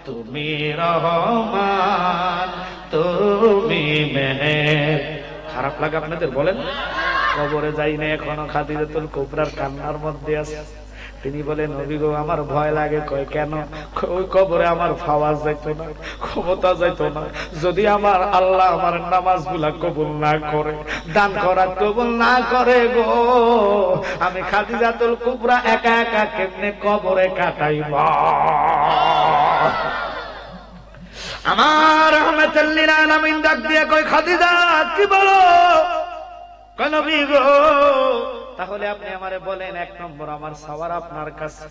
তুমি রহমান তুমি মেহের খারাপ লাগে আপনাদের বলেন কবরে যাই না এখনো খাদিজাতুল কুবরার কান্নার মধ্যে আছে তিনি বলেন নবী গো আমার ভয় লাগে। কয় কেন? ওই কবরে আমার ফাওয়াজ যাইতো না, ক্ষমতা যাইতো না। যদি আমার আল্লাহ আমার নামাজ গুলা কবুল না করে, দান করা কবুল না করে গো, আমি খাদিজাতুল কুবরা একা একা কেমনে কবরে কাটাইব? আমার রাহমাতুল লিল আলামিন ডাক দিয়ে কয় খাদিজা কি বলো? কয় নবী গো তাহলে আপনি আমারে বলেন, এক নম্বর আমার সওয়ার আপনার কাছে,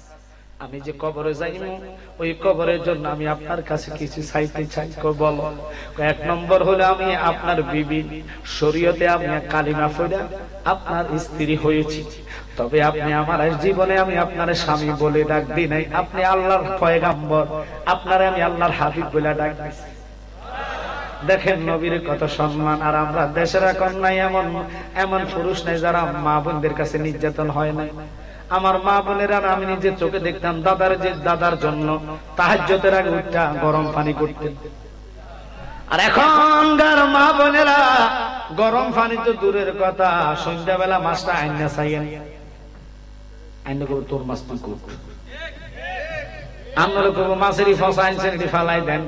আমি যে কবরে যাইব ওই কবরের জন্য আমি আপনার কাছে কিছু চাইতে চাই। বলো। এক নম্বর হলো আমি আপনার বিবি, শরীয়তে আমি কালিমা পড়া আপনার স্ত্রী হয়েছি, তবে আপনি আমার জীবনে আমি আপনার স্বামী বলে ডাক দিই নাই, আপনি আল্লাহর পয়গাম্বর, আপনারে আমি আল্লাহর হাবিব বলে ডাক দিছি। দেখেন নবীর কত সম্মান। আর আমরা দেশের এখন নাই এমন এমন পুরুষ নাই যারা মা বোনদের কাছে নির্যাতন হয় না। আমার মা বোনেরা আমি নিজের চোখে দেখতাম দাদার জন্য তাহাজ্জুদের আগে উঠা গরম পানি করতেন। আর এখনকার মা বোনেরা গরম পানি তো দূরের কথা, সন্ধ্যাবেলা মাছটা আইনা চাইয়েন, আইনা করবো তোর মাছ তুই কুট, আমরা করবো মাছেরই ফসা আনছেন এটি ফালাই দেন।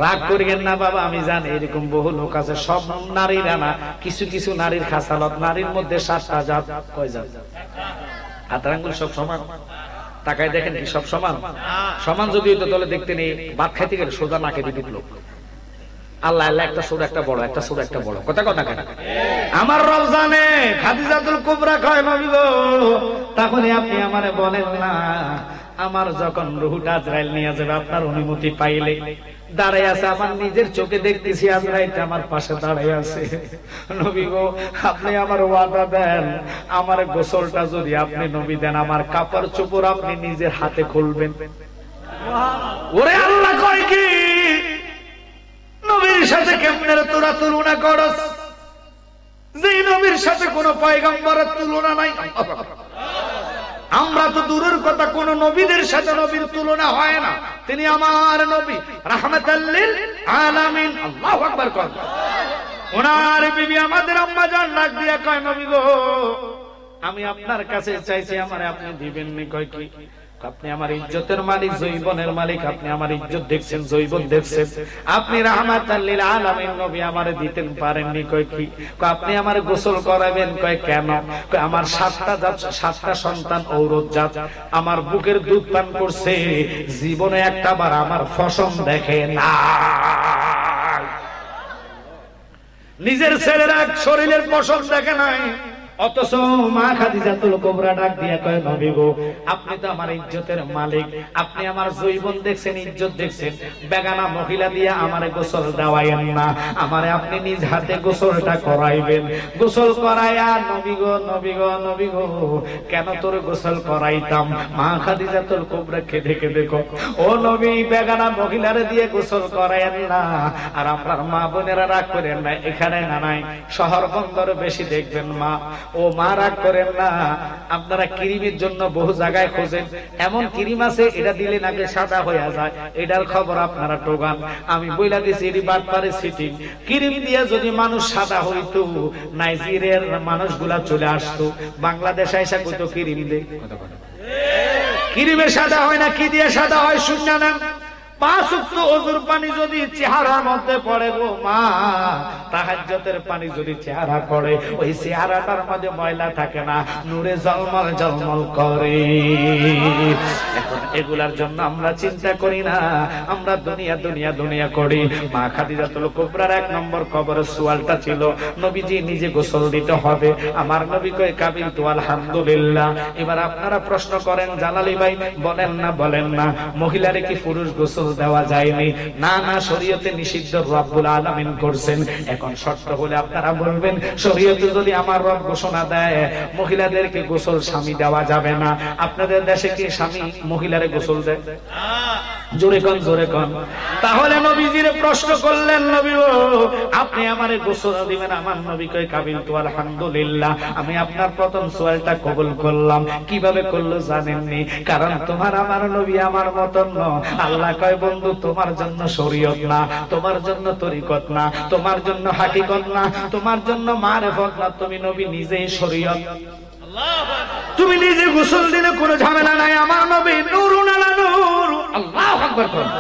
রাগ করিয়েন না বাবা, আমি জানি এরকম বহু লোক আছে। সব নারীরা না, কিছু কিছু নারীর খাসালত, নারীর মধ্যে 7টা জাত। কয় জাত? হাতের আঙ্গুল সব সমান? তাকায় দেখেন কি সব সমান? সমান যদি হইতো তাহলে দেখতেন এই ভাত খাইতে গেলে সোজা নাকে দিয়ে দিত লোক। আল্লাহ আল্লাহ একটা ছোট একটা বড়, একটা ছোট একটা বড়, কথা কথা কেন? আমার রব জানে খাদিজাতুল কুবরা কয় নবী গো তাহলে আপনি আমারে বলেন না, আমার যখন রূহটা আজরাইল নিয়ে যাবে আপনার অনুমতি পাইলে, দাঁড়াই আছে, আমার নিজের চোখে দেখতেছি আজরাইলটা আমার পাশে দাঁড়াই আছে, নবী গো আপনি আমার ওয়াদা দেন, আমার গোসলটা যদি আপনি নবী দেন, আমার কাপড় চোপড় আপনি নিজের হাতে খুলবেন। ওরে আল্লাহ কয় কি নবীর সাথে কেমনে তোরা তুলনা করস, যে নবীর সাথে কোন পয়গম্বরের তুলনা নাই। আমরা তো দূরের কথা, কোন নবীদের সাথে নবীর তুলনা হয় না। তিনি আমার নবী, রাহমাতাল লিল আলামিন। আল্লাহু আকবার কর। ওনার বিবি আমাদের আম্মা জান ডাক দিয়া কয় নবী গো আমি আপনার কাছে চাইছি, আমারে আপনি দিবেন নি? কয় কি? আপনি আমার ইজ্জতের মালিক, জৈবনের মালিক, আপনি আমার ইজ্জত দেখছেন, জৈবন দেখছেন, আপনি রাহমাতাল লিল আলামিন নবী আমারে দিতেন পারেননি। কয় কি? আপনি আমারে গোসল করাবেন। কয় কেন? কয় আমার 7টা সন্তান ঔরত জাত, আমার বুকের দুধ পান করছে, জীবনে একটা বার আমার ফসম দেখে না। নিজের ছেলেরা শরীরের ফসম দেখে নাই, অথচ মা খাদিজাতুল কুবরা ডাক দিয়া কয় নবী গো আপনি তো আমার ইজ্জতের মালিক, আপনি আমার জৈবন দেখছেন, ইজ্জত দেখছেন, বেগানা মহিলা দিয়া আমারে গোসল দেওয়াইয়েন না, আমারে আপনি নিজ হাতে গোসলটা করাইবেন। গোসল করাইয়া নবী গো নবী গো নবী গো কেন তোর গোসল করাইতাম? মা খাদিজাতুল কুবরা কেঁদে কেঁদে কয় ও নবী বেগানা মহিলারে দিয়ে গোসল করাইয়েন না। আর আপনার মা বোনেরা রাগ করেন না, এখানে না নাই শহর বন্দর বেশি দেখবেন মা, ও মা রাগ করেন না, আপনারা ক্রিমের জন্য বহু জায়গায় খোঁজেন, এমন ক্রিম আছে এটা দিলে নাকি সাদা হয়ে যায়, এটার খবর আপনারা টোগান। আমি বইলা দিছি এটি বাটপারে সিটিং, ক্রিম দিয়ে যদি মানুষ সাদা হইতো নাইজেরিয়ার মানুষগুলা চলে আসতো, বাংলাদেশে এসে কত ক্রিম দে, ক্রিমে সাদা হয় না, কি দিয়ে সাদা হয় শূন্য না। 5 ওয়াক্ত ওযুর পানি যদি চেহারার মধ্যে পড়ে গো মা, তাহাজ্জুদের পানি যদি চেহারা পড়ে, ওই চেহারাটার মধ্যে ময়লা থাকে না, নূরে ঝলমল ঝলমল করে। এখন এগুলার জন্য আমরা চিন্তা করি না, আমরা দুনিয়া দুনিয়া দুনিয়া করি। মা খাদিজাতুল কুবরার 1 নম্বর কবরের সওয়ালটা ছিল নবীজি নিজে গোসল দিতে হবে। আমার নবী কয় কাবিল তো আলহামদুলিল্লাহ। এবার আপনারা প্রশ্ন করেন জালালি ভাই বলেন না মহিলারে কি পুরুষ গোসল দেওয়া যায়নি? না না, শরীয়তে নিষিদ্ধ, রব্বুল আলামিন করছেন। এখন শর্ত হলে আপনারা বলবেন শরীয়তে যদি আমার রব ঘোষণা দেয় মহিলাদেরকে গোসল স্বামী দেওয়া যাবে না, আপনাদের দেশে কি স্বামী মহিলারে গোসল দেয়? জোরে কোন জোরে কোন। তাহলে নবীজিরে প্রশ্ন করলেন নবী ও আপনি আমারে গোসল দিবেন? আমার নবী কয় কাবিল তো আলহামদুলিল্লাহ, আমি আপনার প্রথম সওয়ালটা কবুল করলাম। কিভাবে করলো জানেননি? কারণ তোমার আমার নবী আমার মতন ন। আল্লাহ কয় বন্ধু তোমার জন্য শরীয়ত না, তোমার জন্য তরিকত না, তোমার জন্য হাকিকত না, তোমার জন্য মারিফত না, তুমি নবী নিজেই শরীয়ত। তুমি নিজে গোসল দিলে কোনো ঝামেলা নাই, আমার নবী নূরুন আলা নূর। আল্লাহু আকবার করুন।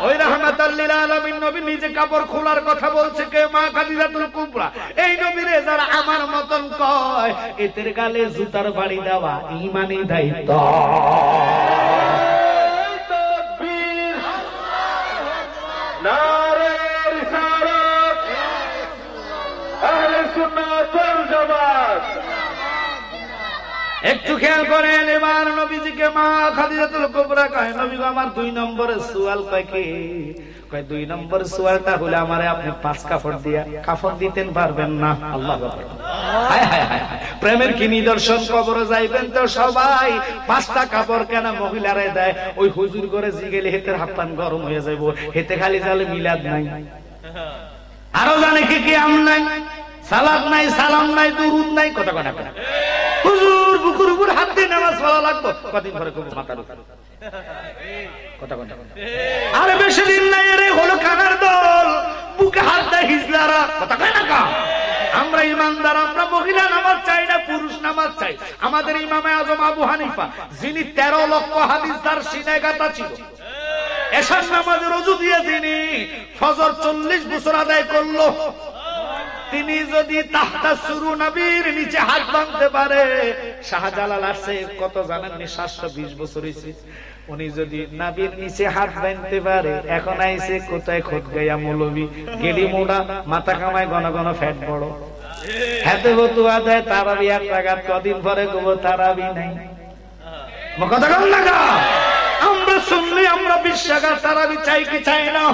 ওই রাহমাতাল লিল আলামিন নবী নিজে কাপড় খোলার কথা বলছে কে? মা খাদিজাতুল কুবরা। এই নবীরে যারা আমার মতন কয়, এদের গালে জুতার বাড়ি দেওয়া ঈমানি দায়িত্ব। তাকবীর, নারে রিসালাত, আহলে সুন্নাত ওয়াল জামাত। একটু খেয়াল করেন, এবার নবীজিকে মা খাদিজাতুল কুবরা কয়, নবী গো আমার 2 নম্বরের সোয়াল কয় কি? কয় 2 নম্বর সোয়ালটা হলে আমারে আপনি 5 কাপড় দিয়া কাফন দিতেন পারবেন না? আল্লাহু আকবার। হায় হায় হায়, প্রেমের কি নিদর্শন! কবরে যাইবেন তো সবাই 5টা কাপড় কেন মহিলারে দেয়? ওই হুজুর করে জিগেলে হেতের হাত পান গরম হয়ে যাইব। হেতে খালি জালে মিলাদ নাই, আরো জানে কি কি আম নাই, সালাত নাই, সালাম নাই, দুরুদ নাই, কথা কথা কথা। হুজুর বুকুর উপর হাত দিয়ে নামাজ পড়া লাগতো, কদিন ধরে কবু মাথার উপর কথা কথা। আরে বেশি দিন নাই রে, হলো কানার দল, বুকে হাত দেয় হিজলারা, কথা কয় না কা? আমরা ইমানদার, আমরা মহিলা নামাজ চাই না, পুরুষ নামাজ চাই। আমাদের ইমামে আজম আবু হানিফা, যিনি 13 লক্ষ হাদিস তার সিনায় গাঁথা ছিল, এশার নামাজের ওযু দিয়ে তিনি ফজর 40 বছর আদায় করলো। তিনি যদি তাহতা সুরু নবীর নিচে হাত বাঁধতে পারে, শাহজালাল আসছে কত জানেন? 720 বছর হয়েছে। উনি যদি নবীর নিচে হাত বাঁধতে পারে, এখন আইছে কোথায় খোদগায়া মৌলবী, গেলি মোড়া, মাথা কামায়, ঘন ঘন ফ্যাট বড়, হাতে বতুয়া দেয়, তারাবি 1 রাকাত, কদিন পরে গোবো তারাবি নাই। কথা বল না গা? আমরা শুনলে আমরা 20 টাকা তারাবি চাই কি চাই না?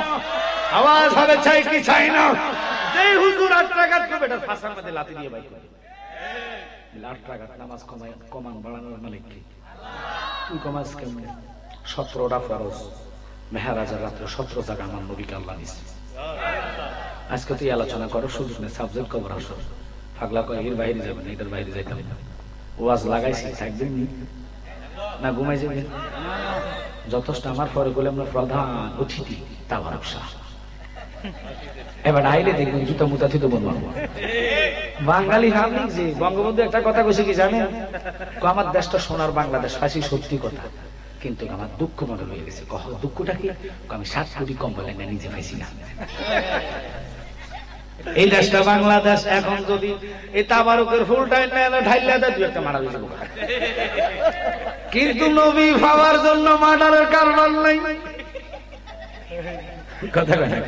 আওয়াজ হবে চাই কি চাই না? যে হুজুর 8 রাকাত করবে, এটা ফাঁসার মধ্যে লাথি দিয়ে বাইর করে 8 রাকাত নামাজ কমান বাড়ানোর মালিক কি? তুই কমাস কেমনে? 17টা ফরজ, মেহরাজের রাত্রে 17 জায়গা আমার নবীকে আল্লাহ দিয়েছে। আজকে তুই আলোচনা করো, সুযোগ নেই, সাবজেক্ট কবর আসো, ফাগলা কয় এর বাইরে যাবেন, এটার বাইরে যাইতাম না। ওয়াজ লাগাইছি, থাকবেন না ঘুমাই যাবেন? যথেষ্ট। আমার পরে বলে আমরা প্রধান অতিথি তাবারক শাহ, এবার আইলে দেখবেন জুতা মুতা থিত বলবো। বাঙালি আমি যে বঙ্গবন্ধু একটা কথা কইছে কি জানেন? আমার দেশটা সোনার বাংলাদেশ, ফাঁসি সত্যি কথা, কিন্তু আমার দুঃখ মনে হয়ে গেছে। কহ দুঃখটা কি? আমি 7 কোটি কম্বল এনে নিজে পাইছি না। এই দেশটা বাংলাদেশ, এখন যদি এই তাবারকের ফুলটা ঢাইলা দেয়, 2 একটা মারা গেছে। কিন্তু নবী পাওয়ার জন্য মার্ডারের কারবার নাই। কথা কথা,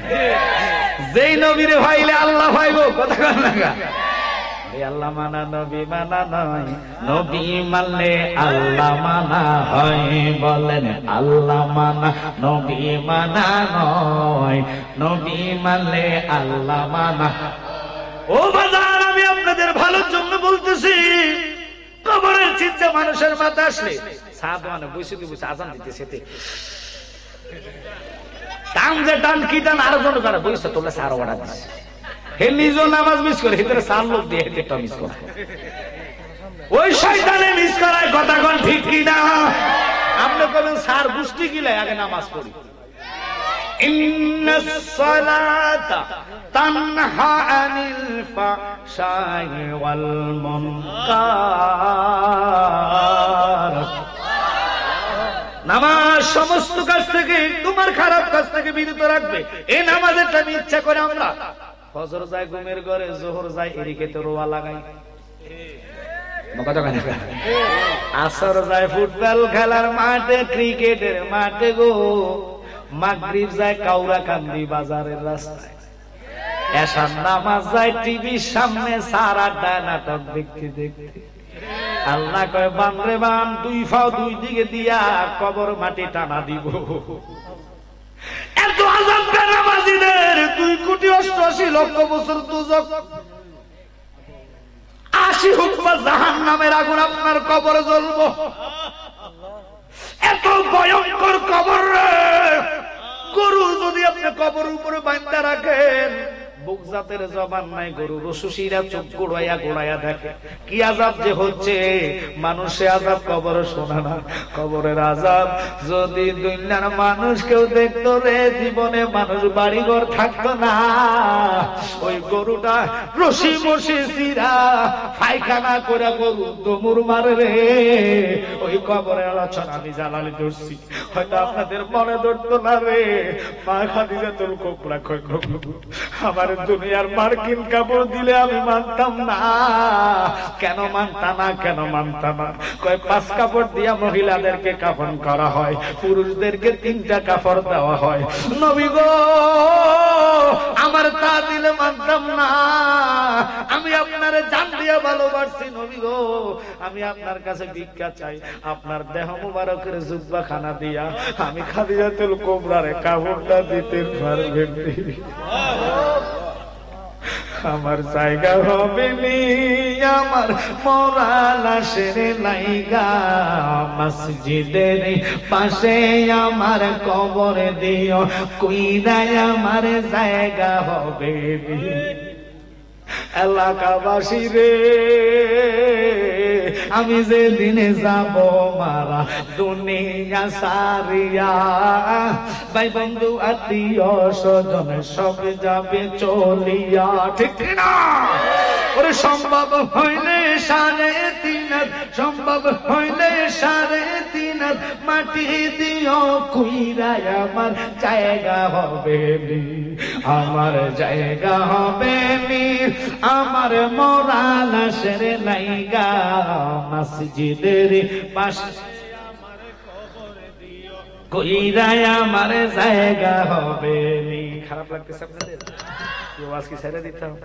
যেই নবীরে ভাইলে আল্লাহ ভাইব, কথা কথা লাগা। আল্লাহ মানা নবী মানা নয়, নবী মানলে আল্লাহ মানা হয়। বলেন আল্লাহ মানা নবী মানা নয়, নবী মানলে আল্লাহ মানা। ও বাজার, আমি আপনাদের ভালোর জন্য বলতেছি। কবরের চিন্তা মানুষের মাথা আসলে সাধু বসে বসে আজান দিতেছে, টান যে টান কি টান, আরো জন করে বইছে তোলে সার অর্ডার দিচ্ছে। হে নিজ নামাজ মিস করে, হেতরে 4 লোক দিয়ে হেতে মিস করে, ওই শয়তানে মিস করায়। কথা কোন ঠিক কি না? আপনি বলেন স্যার বুঝতে গিলে আগে নামাজ পড়ি। ইন্নাস সালাতা তানহা আনিল ফাহশাই ওয়াল মুনকার। নামাজ সমস্ত কাজ থেকে, তোমার খারাপ কাজ থেকে বিরত রাখবে। এই নামাজের টাইম ইচ্ছা করে আমরা ফজর যায় ঘুমের ঘরে, জোহর যায় এদিকে তো রোয়া লাগাই, আসর যায় ফুটবল খেলার মাঠে, ক্রিকেটের মাঠে গো, মাগরিব যায় কাউরা কান্দি বাজারের রাস্তায়, এশার নামাজ যায় টিভির সামনে সারাটা নাটক দেখতে দেখতে। আল্লাহ কয় বান্দরে বান, 2 পাও 2 দিকে দিয়া কবর মাটি টানা দিব। এত আযাব নামাজীদের 2,88,00,000 বছর দুজক, 80 হুকমা জাহান্নামের আগুন আপনার কবরে জ্বলবো। এত ভয়ঙ্কর কবর রে! গরু যদি আপনি কবর উপরে বাঁধা রাখেন, বুক জাতের জবান নাই, গরু রসুসিরা চোখ গোড়াইয়া গোড়াইয়া দেখে কি আযাব যে হচ্ছে। মানুষে আযাব কবর শোনা না, কবরের আযাব যদি দুনিয়ার মানুষ কেউ দেখতো রে, জীবনে মানুষ বাড়িঘর থাকতো না। ওই গরুটা রশি মশি সিরা পায়খানা করে গরু দমুর মারে রে। ওই কবরের আলোচনা আমি জানালি ধরছি, হয়তো আপনাদের মনে ধরতো না রে। মা খাদিজাতুল কুবরা কয়, আমার দুনিয়ার মার্কিন কাপড় দিলে আমি মানতাম না। কেন মানতা না, কেন মানতা না? কয় 5 কাপড় দিয়া মহিলাদেরকে কাফন করা হয়, পুরুষদেরকে 3টা কাপড় দেওয়া হয়। নবী গো, আমার তা দিলে মানতাম না। আমি আপনারে জান দিয়া ভালোবাসছি নবী গো, আমি আপনার কাছে ভিক্ষা চাই, আপনার দেহ মুবারকের জুব্বা খানা দিয়া আমি খাদিজাতুল কুবরারে কাপড়টা দিতে পারবেন? আমার জায়গা হবে নি, আমার মরা লাশের লাইগা, মসজিদের পাশে আমার কবর দিও, কইরাই আমার জায়গা হবে নি। এলাকাবাসী রে, আমি যে দিনে যাব মারা দুনিয়া সারিয়া, ভাই বন্ধু আত্মীয় স্বজন সব যাবে চলিয়া, ঠিক না? ওরে সম্ভব হইলে 3.5 হাত, সম্ভব হইলে 3.5 হাত মাটি দিও, কইরাই আমার জায়গা হবে নি, আমার জায়গা হবে নি, আমার মরা লাশের লাইগা, মসজিদের পাশে আমার কবর দিও, কইরাই আমার জায়গা হবে নি। খারাপ লাগতেছে আপনাদের? আওয়াজ কি ছেড়ে দিতে হবে?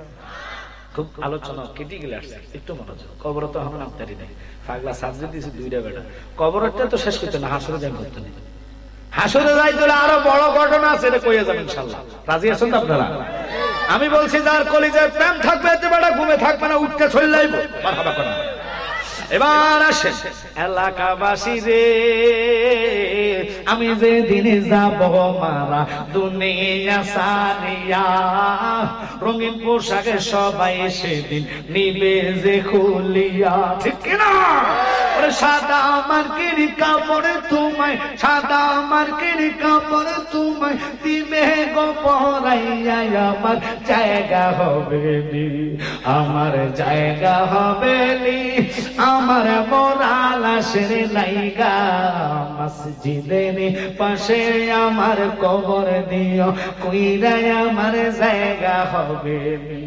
খুব আলোচনা কেটে গেলে আসছে, একটু মনোযোগ। কবর তো এখন আপনারই নেই, পাগলা সাজে দিয়েছে 2টা বেটা। কবরটা তো শেষ করতে না, হাসরে যাই করতে নেই। হাসরে যাই তোলে আরো বড় ঘটনা আছে, এটা কইয়া যাবেন ইনশাআল্লাহ। রাজি আছেন তো আপনারা? আমি বলছি যার কলিজায় প্রেম থাকবে এতে বেটা ঘুমে থাকবে না, উঠতে চলে যাইব। মারহাবা করেন। এবার আসেন এলাকাবাসী রে, আমি যে দিনে যাব মারা দুনিয়া সারিয়া, রঙিন পোশাকে সবাই সেদিন নিবে যে খুলিয়া, ঠিক কিনা? সাদা আমার কিনি কাপড়ে তোমায়, সাদা আমার কিনি কাপড়ে তোমায় দিবে গো পরাইয়া, আমার জায়গা হবে নি, আমার জায়গা হবে নি, আমার মরা লাশের লাইগা, মসজিদের পাশে আমার কবর দিও, কইরাই আমার জায়গা হবে নি।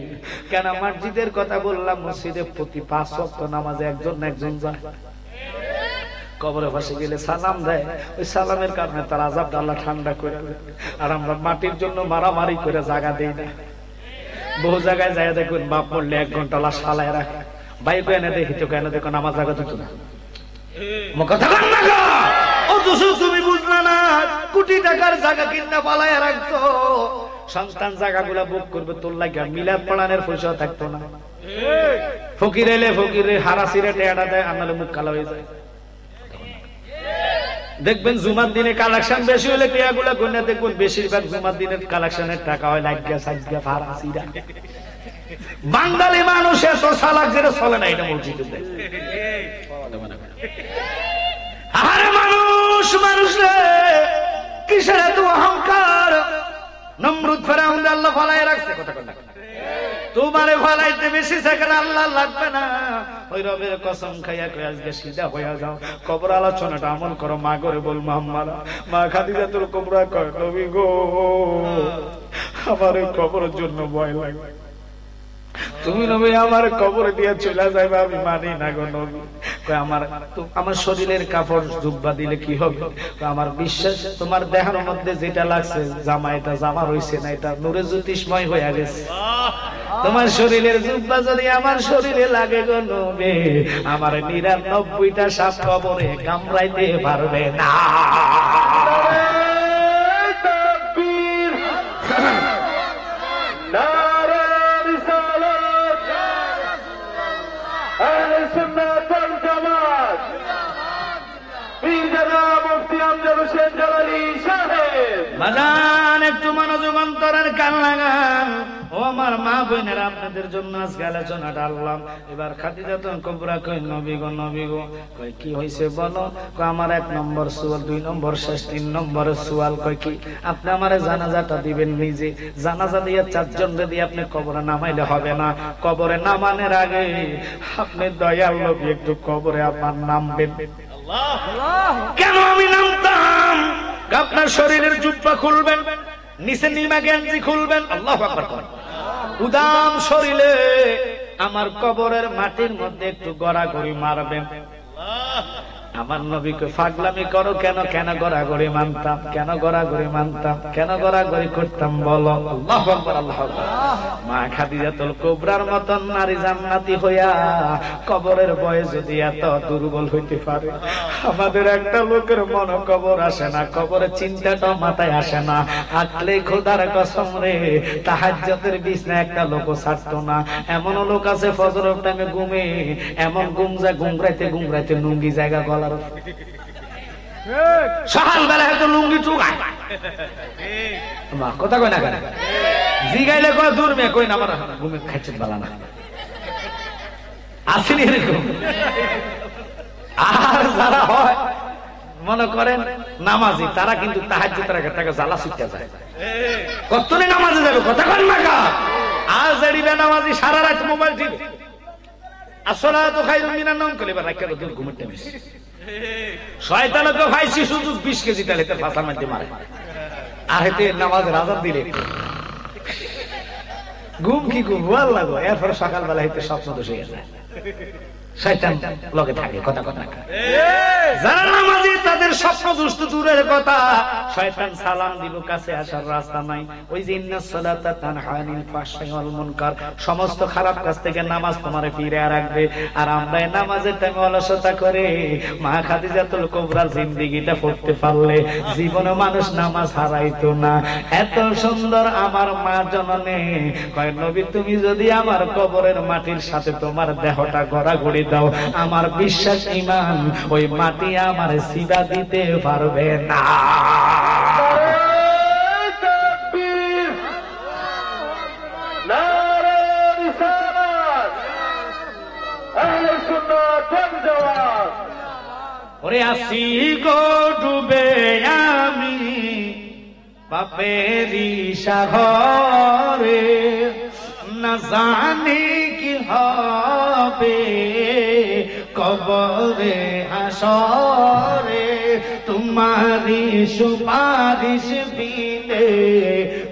কেন মসজিদের কথা বললাম? মসজিদে প্রতি 5 ওয়াক্ত নামাজে একজন না একজন যায়। কবরের পাশে গেলে সালাম দেয়, ওই সালামের কারণে তার আযাবটা আল্লাহ ঠান্ডা করে দেয়। আর আমরা মাটির জন্য মারামারি করে জায়গা দেই না। বহু জায়গায় যায় দেখুন, বাপ মরলে 1 ঘন্টা লাশ ফালায় রাখে, ভাই কেন দেখি তো, কেন দেখো নামাজ জায়গা দিত না। তুমি বুঝলা না, কোটি টাকার জায়গা কিনা পালায় রাখছো, সন্তান জায়গাগুলা বুক করবে তোর লাগে, মিলাদ পড়ানোর পয়সা থাকতো না। ফকির এলে ফকিরে হারাসিরে টেয়াটা দেয়, আনালে মুখ কালো হয়ে যায়। দেখবেন জুমার দিনে কালেকশন বেশি হলে টিয়াগুলা গুনে দেখবেন বেশিরভাগ জুমার দিনের কালেকশনের টাকা হয় লাগিয়া সাইজা ফারাসিরা। বাঙালি মানুষ এত চালাক যেটা চলে না, এটা মসজিদে দেয়। আরে মানুষ মানুষ রে, কিসের এত অহংকার? নমরুদ ফেরাউন আল্লাহ ফালায় রাখছে, কথা কথা তোমারে ফালাইতে বেশি সেখানে আল্লাহ লাগবে না। ওই রবের কসম খাইয়া কই আজকে সিধা হইয়া যাও, কবর আলোচনাটা আমল করো। মা করে বল মাম্মারা, মা খাদিজাতুল কুবরা কয়, নবী গো আমার কবরের জন্য ভয় লাগে, তুমি নবী আমার কবর দিয়ে চলে যাইবা, আমি মানি না গো নবী। আমার শরীরের কাপড় জুব্বা দিলে কি হবে? আমার বিশ্বাস তোমার দেহের মধ্যে যেটা লাগছে জামা, এটা জামা রয়েছে না, এটা নূরে জ্যোতিষময় হয়ে গেছে। তোমার শরীরের জুব্বা যদি আমার শরীরে লাগে গো নবী, আমার 99টা সাপ কবরে কামড়াইতে পারবে না। মুফতি আমজাদ হোসেন জালালী সাহেব বাজান একটু মনোযোগ অন্তরের কান লাগান। ও আমার মা বোনেরা, আপনাদের জন্য আজকে আলোচনাটা আনলাম। এবার খাদিজাতুল কুবরা কই নবী গো, নবী গো। কই কি হইছে বলো? কই আমার 1 নম্বর সুয়াল, 2 নম্বর শেষ, 3 নম্বর সুয়াল। কই কি? আপনি আমারে জানাজাটা দিবেন নিজে। জানাজা দিয়ে 4 জনরে দিয়ে আপনি কবরে নামাইলে হবে না। কবরে নামানোর আগে আপনি দয়াল নবী একটু কবরে আপনার নামবেন। কেন আমি নামতাম? আপনার শরীরের জুব্বা খুলবেন, নিচে নিমা গেঞ্জি খুলবেন, আল্লাহু আকবার করেন। উদাম শরীরে আমার কবরের মাটির মধ্যে একটু গড়াগড়ি মারবেন। আমার নবীকে ফাগলামি করো কেন? কেন গড়াগড়ি মানতাম? কেন গড়াগড়ি মানতাম? কেন গড়াগড়ি করতাম বলো? আল্লাহু আকবার, আল্লাহু আকবার। মা খাদিজাতুল কুবরার মতন নারী জান্নাতি হইয়া কবরের ভয়ে যদি এত দুর্বল হইতে পারে, আমাদের একটা লোকের মনে কবর আসে না, কবরের চিন্তাটা মাথায় আসে না। আটলে খোদার কসম রে, তাহাজ্জুদের বিছনা একটা লোকও ছাড়তো না। এমন লোক আছে ফজরের টাইমে ঘুমে, এমন ঘুমরাইতে ঘুমরাইতে নুঙ্গি জায়গা গলা সকালবেলা হয়তো লুঙ্গি চুগায়। কথা কয় না কেন? জিগাইলে কয় দূর মেয়ে, কই না আমার ঘুমে খাইছে বালা না, আসেনি এরকম। আর যারা হয় মনে করেন নামাজি, তারা কিন্তু তাহাজ্জুদের আগে টাকা জ্বালা ছুটতে যায়। কতদিন নামাজে যাবে? কথা কন না কা? আর যারিবে নামাজি সারা রাত মোবাইল টিপে, আসসালাতু খায়রুম মিনান নাওম কইলে রাখা দূর ঘুমের টাইম। শয়তানকে ভাইছি সুযোগ 20 কেজি তালেতে ফাঁসার মধ্যে মারে। আর হেতে নামাজের আযান দিলে ঘুম কি ঘুম ভাল লাগো। এরপর সকালবেলা হেতে স্বপ্ন দোষ হয়ে যায়, শয়তান লগে থাকে। কথা কথা যারা নামাজি তাদের স্বপ্ন দুষ্ট দূরের কথা, শয়তান সালাম দিব, কাছে আসার রাস্তা নাই। ওই যে ইন্নাস সালাতা তানহা আনিল ফাহশাই ওয়াল মুনকার, সমস্ত খারাপ কাজ থেকে নামাজ তোমারে ফিরে রাখবে। আর আমরা নামাজের টাইমে অলসতা করে মা খাদিজাতুল কুবরার জিন্দেগিটা পড়তে পারলে জীবনে মানুষ নামাজ হারাইতো না। এত সুন্দর আমার মা জননী কয়, নবী তুমি যদি আমার কবরের মাটির সাথে তোমার দেহটা গড়াগড়ি দাও, আমার বিশ্বাস ঈমান ওই মাটি আমার সিদা দিতে পারবে না। ওরে আসি গো ডুবে আমি পাপেরি সাগরে, না জানি কি হবে কবরে হাসরে, তোমারি সুপারিশ বিনে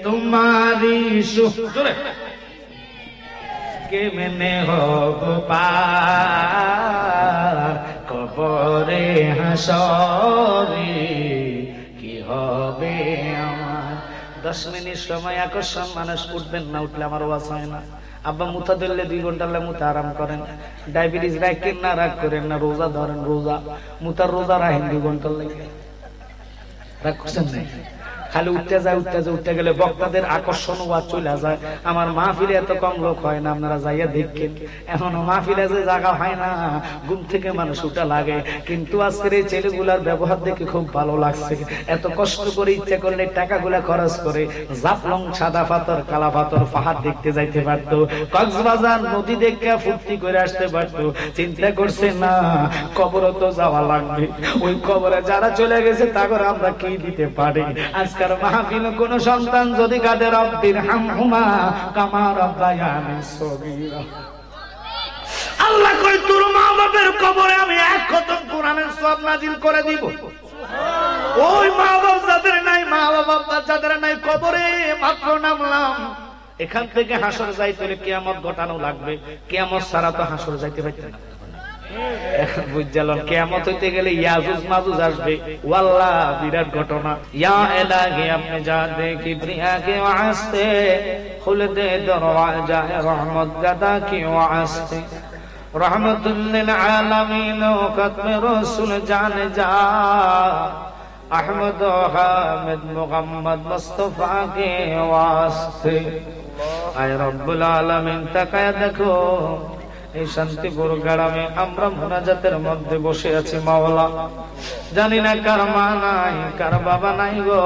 তোমারি সুরে কেমনে হব পার কবরে হাসরে, কি হবে আমার। 10 মিনিট সময় আকর্ষণ, মানুষ উঠবেন না, উঠলে আমার ওয়াজ হয় না। আব্বা মুথা ধরলে 2 ঘন্টা মুথা আরাম করেন, ডায়াবেটিস রাখেন না, রাগ করেন না, রোজা ধরেন, রোজা মুথার রোজা রাখেন 2 ঘন্টা লাগে, রাগ করছেন না। খালি উঠতে যায় উঠতে গেলে বক্তাদের আকর্ষণ ওয়াজ চলে যায়। আমার মাহফিলে এত কম লোক হয় না, আপনারা যাইয়া দেখেন। এখনো মাহফিলে যে জায়গা হয় না, ঘুম থেকে মানুষ উঠা লাগে। কিন্তু আজকের এই ছেলেগুলার ব্যবহার দেখে খুব ভালো লাগছে। এত কষ্ট করে ইচ্ছা করলে টাকাগুলা খরচ করে জাফলং, সাদা পাথর, কালা পাথর পাহাড় দেখতে যাইতে পারতো, কক্সবাজার নদী দেখে ফুর্তি করে আসতে পারতো। চিন্তা করছে না কবর তো যাওয়া লাগবে, ওই কবরে যারা চলে গেছে তাদের আমরা কি দিতে পারি। আজকাল মাহফিল কোন সন্তান যদি কাঁদে রব্বির হামহুমা কামা রাব্বায়ানি সগীরা, আল্লাহ কই তোর মা বাবার কবরে আমি 1 খতম কোরআনের সওয়াব নাজিল করে দিব। ওই মা বাবা যাদের নাই, মা বাবা যাদের নাই, কবরে মাত্র নামলাম, এখান থেকে হাসর যাইতে হলে কিয়ামত ঘটানো লাগবে। কিয়ামত ছাড়া তো হাসর যাইতে পারবে না। বুঝলাম কিয়ামত হইতে গেলে ইয়াজুজ মাজুজ আসবে, ওয়াল্লাহ বিরাট ঘটনা। ইয়া ইলাহি আপনি যা দে কিবরিয়া কে ওয়াস্তে খুলে দে দরওয়াজা রহমত গাদা কি ওয়াস্তে, রহমাতুল লিল আলামিন খতমে রাসূল জানে যা আহমদ হামিদ মুহাম্মদ মুস্তাফা কে ওয়াস্তে। আয় রব্বুল আলামিন তাকায় দেখো এই শান্তিপুর গ্রামে আমরা মুনাজাতের মধ্যে বসে আছি মাওলা, জানি না কার মা নাই, কার বাবা নাই গো।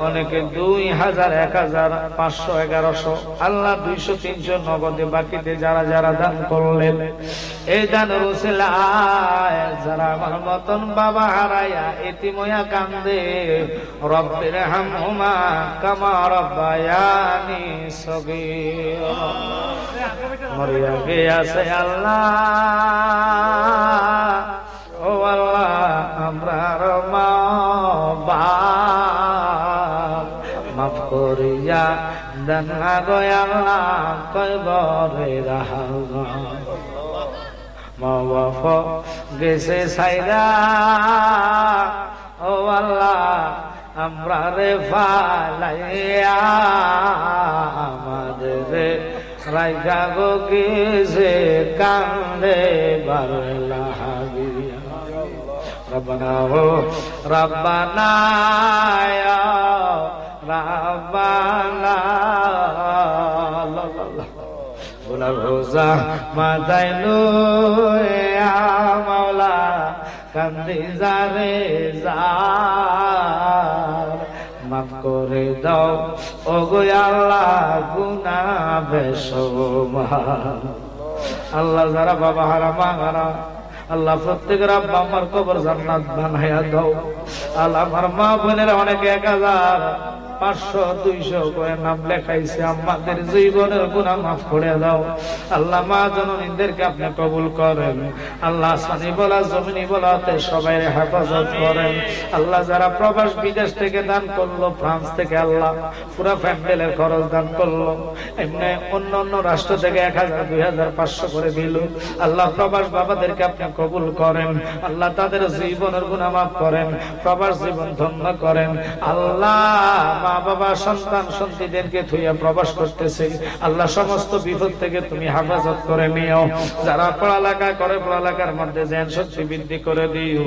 অনেকে 2000, 1000, 500, 1100, আল্লাহ 200, 300 নগদে বাকিতে যারা যারা দান করলেন, এই দানের উসিলায় যারা আমার মতন বাবা হারাইয়া এতিম হইয়া কান্দে, রব্বির হামহুমা কামা রাব্বায়ানি সগীরা, মরিয়া গিয়াছে আল্লাহ, ও আল্লাহ আমরার মা বাপ মাফ করিয়া দেন গো আল্লাহ, কয়বরে রাহাগ মা বাপ গেছে সাইরা, ও আল্লাহ আমরা রে ফালাইয়া আমাদের রাইখা গো গেছে কান্দে বারলা হাবিয়া, রব্বানা ও রব্বানা ইয়া রব্বানা, বুলার রোজা মাথায় লইয়া মাওলা কান্দি যারে যার, মাফ করে দাও ও গো আল্লাহ গুনাহ বেশমার। আল্লাহ যারা বাবা হারা মা হারা, আল্লাহ প্রত্যেকের আব্বা আমার কবর জান্নাত বানাইয়া দাও। আল্লাহ আমার মা বোনের অনেকে 1000, 500, 200 করে নাম লেখাইছে, আমাদের জীবনের গুনাহ মাফ করে দাও। আল্লাহ মা জননীদেরকে আপনি কবুল করেন। আল্লাহ আসমানি বলা জমিনি বলাতে সবাই হেফাজত করেন। আল্লাহ যারা প্রবাস বিদেশ থেকে দান করলো, ফ্রান্স থেকে আল্লাহ পুরা ফ্যামিলির খরচ দান করলো, এমনি অন্য অন্য রাষ্ট্র থেকে 1000, 2000, 500 করে দিল, আল্লাহ প্রবাস বাবাদেরকে আপনি কবুল করেন। আল্লাহ তাদের জীবনের গুনাহ মাফ করেন, প্রবাস জীবন ধন্য করেন। আল্লাহ মা বাবা সন্তান সন্তানদেরকে থুইয়া প্রবাস করতেছে, আল্লাহ সমস্ত বিপদ থেকে তুমি হেফাজত করে নিও। যারা পড়ালেখা করে পড়ালেখার মধ্যে জ্ঞান শক্তি বৃদ্ধি করে দিও।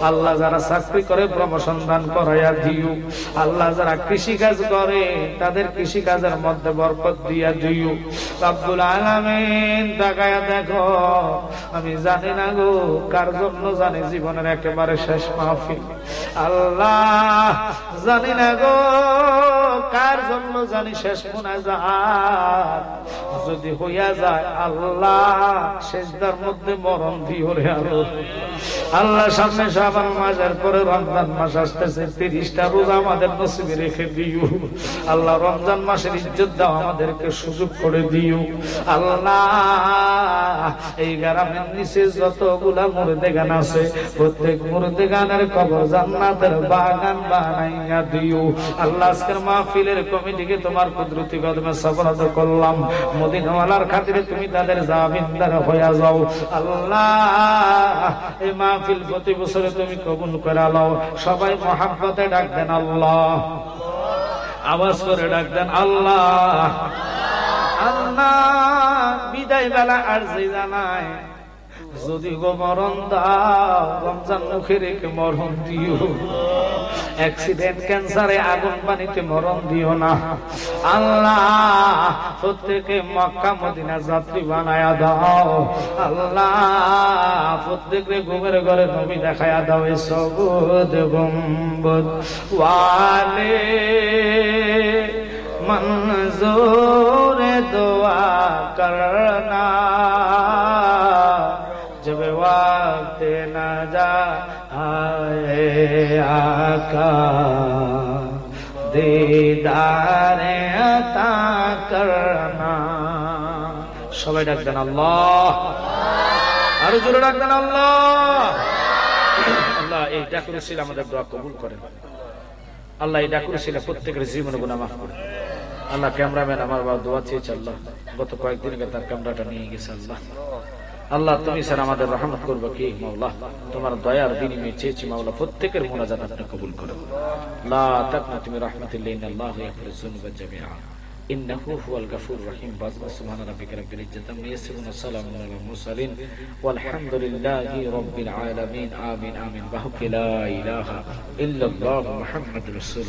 আল্লাহ যারা চাকরি করে প্রমোশন দান করাইয়া দিও। আল্লাহ যারা কৃষি কাজ করে তাদের কৃষি কাজের মধ্যে বরকত দিয়া দিও। রব্বুল আলামিন তাকায়া দেখো, আমি জানি না গো কার জন্য জানি জীবনের একেবারে শেষ মাহফিল, আল্লাহ জানি না গো কার জন্য জানি শেষ মুনাজাত, যদি হইয়া যায় আল্লাহ সেজদার মধ্যে মরণ দিও রে আল্লাহ। আল্লাহ সামনে শাবান মাসের পরে রমজান মাস আসতেছে, 30টা রোজা আমাদের নসিবে রেখে দিও। আল্লাহ রমজান মাসের ইজ্জত দাও, আমাদেরকে সুযোগ করে দিও। আল্লাহ এই গ্রামের নিচে যতগুলা মুর্দে গান আছে, প্রত্যেক মুর্দে গানের কবর জান্নাতের বাগান বানাইয়া দিও। আল্লাহ আজকের মাহফিলের কমিটিকে তোমার কুদরতি কদমে সফরত করলাম, মদিনাওয়ালার খাতিরে তুমি তাদের জামিনদার হইয়া যাও। আল্লাহ এই মাহফিল প্রতি বছরে তুমি কবুল করে নাও। সবাই মহাব্বতে ডাক দেন আল্লাহ, আওয়াজ করে ডাক দেন আল্লাহ। আল্লাহ বিদায় বেলা আর যে জানায়, যদি গো মরণ দাও রমজান মুখে রেখে মরণ দিও, অ্যাক্সিডেন্ট ক্যান্সারে আগুন পানিতে মরণ দিও না। আল্লাহ প্রত্যেকে মক্কা মদিনা যাত্রী বানায়া দাও। আল্লাহ প্রত্যেকে ঘুমের ঘরে নবী দেখায়া দাও। সবুদ গম্বুদ ওয়ালে मंजूर दुआ करना, जब वक्त न जा आए आका दीदार अता करना। সবাই ডাক দেন আল্লাহ, আরো জোরে ডাক দেন আল্লাহ। আল্লাহ এই ডাকুর ছিল আমাদের দোয়া কবুল করেন। আল্লাহ এই ডাকুর ছিল প্রত্যেকের জীবনে গুনাহ মাফ করেন। আল্লাহ ক্যামেরাম্যান আমার বাবা দোয়া চেয়েছে, আল্লাহ গত কয়েকদিন আগে তার ক্যামেরাটা নিয়ে গেছে। আল্লাহ আল্লাহ তুমি স্যার আমাদের রহমত করবো কি মাওলা, তোমার দয়ার বিনিময়ে চেয়েছি মাওলা, প্রত্যেকের মুনাজাত আপনি কবুল করুন। লা তাকনাতু মির রাহমাতিল্লাহি আল্লাহু ইয়াগফিরুয যুনুবা জামিআ ইন্নাহু হুয়াল গাফুরুর রহিম। সুবহান রাব্বিকা রাব্বিল ইজ্জাতি আম্মা ইয়াসিফুন ওয়া সালামুন আলাল মুরসালিন ওয়াল হামদুলিল্লাহি রাব্বিল আলামিন। আমিন আমিন। বাহুক লা ইলাহা ইল্লাল্লাহু মুহাম্মাদুর রাসূলুল্লাহ।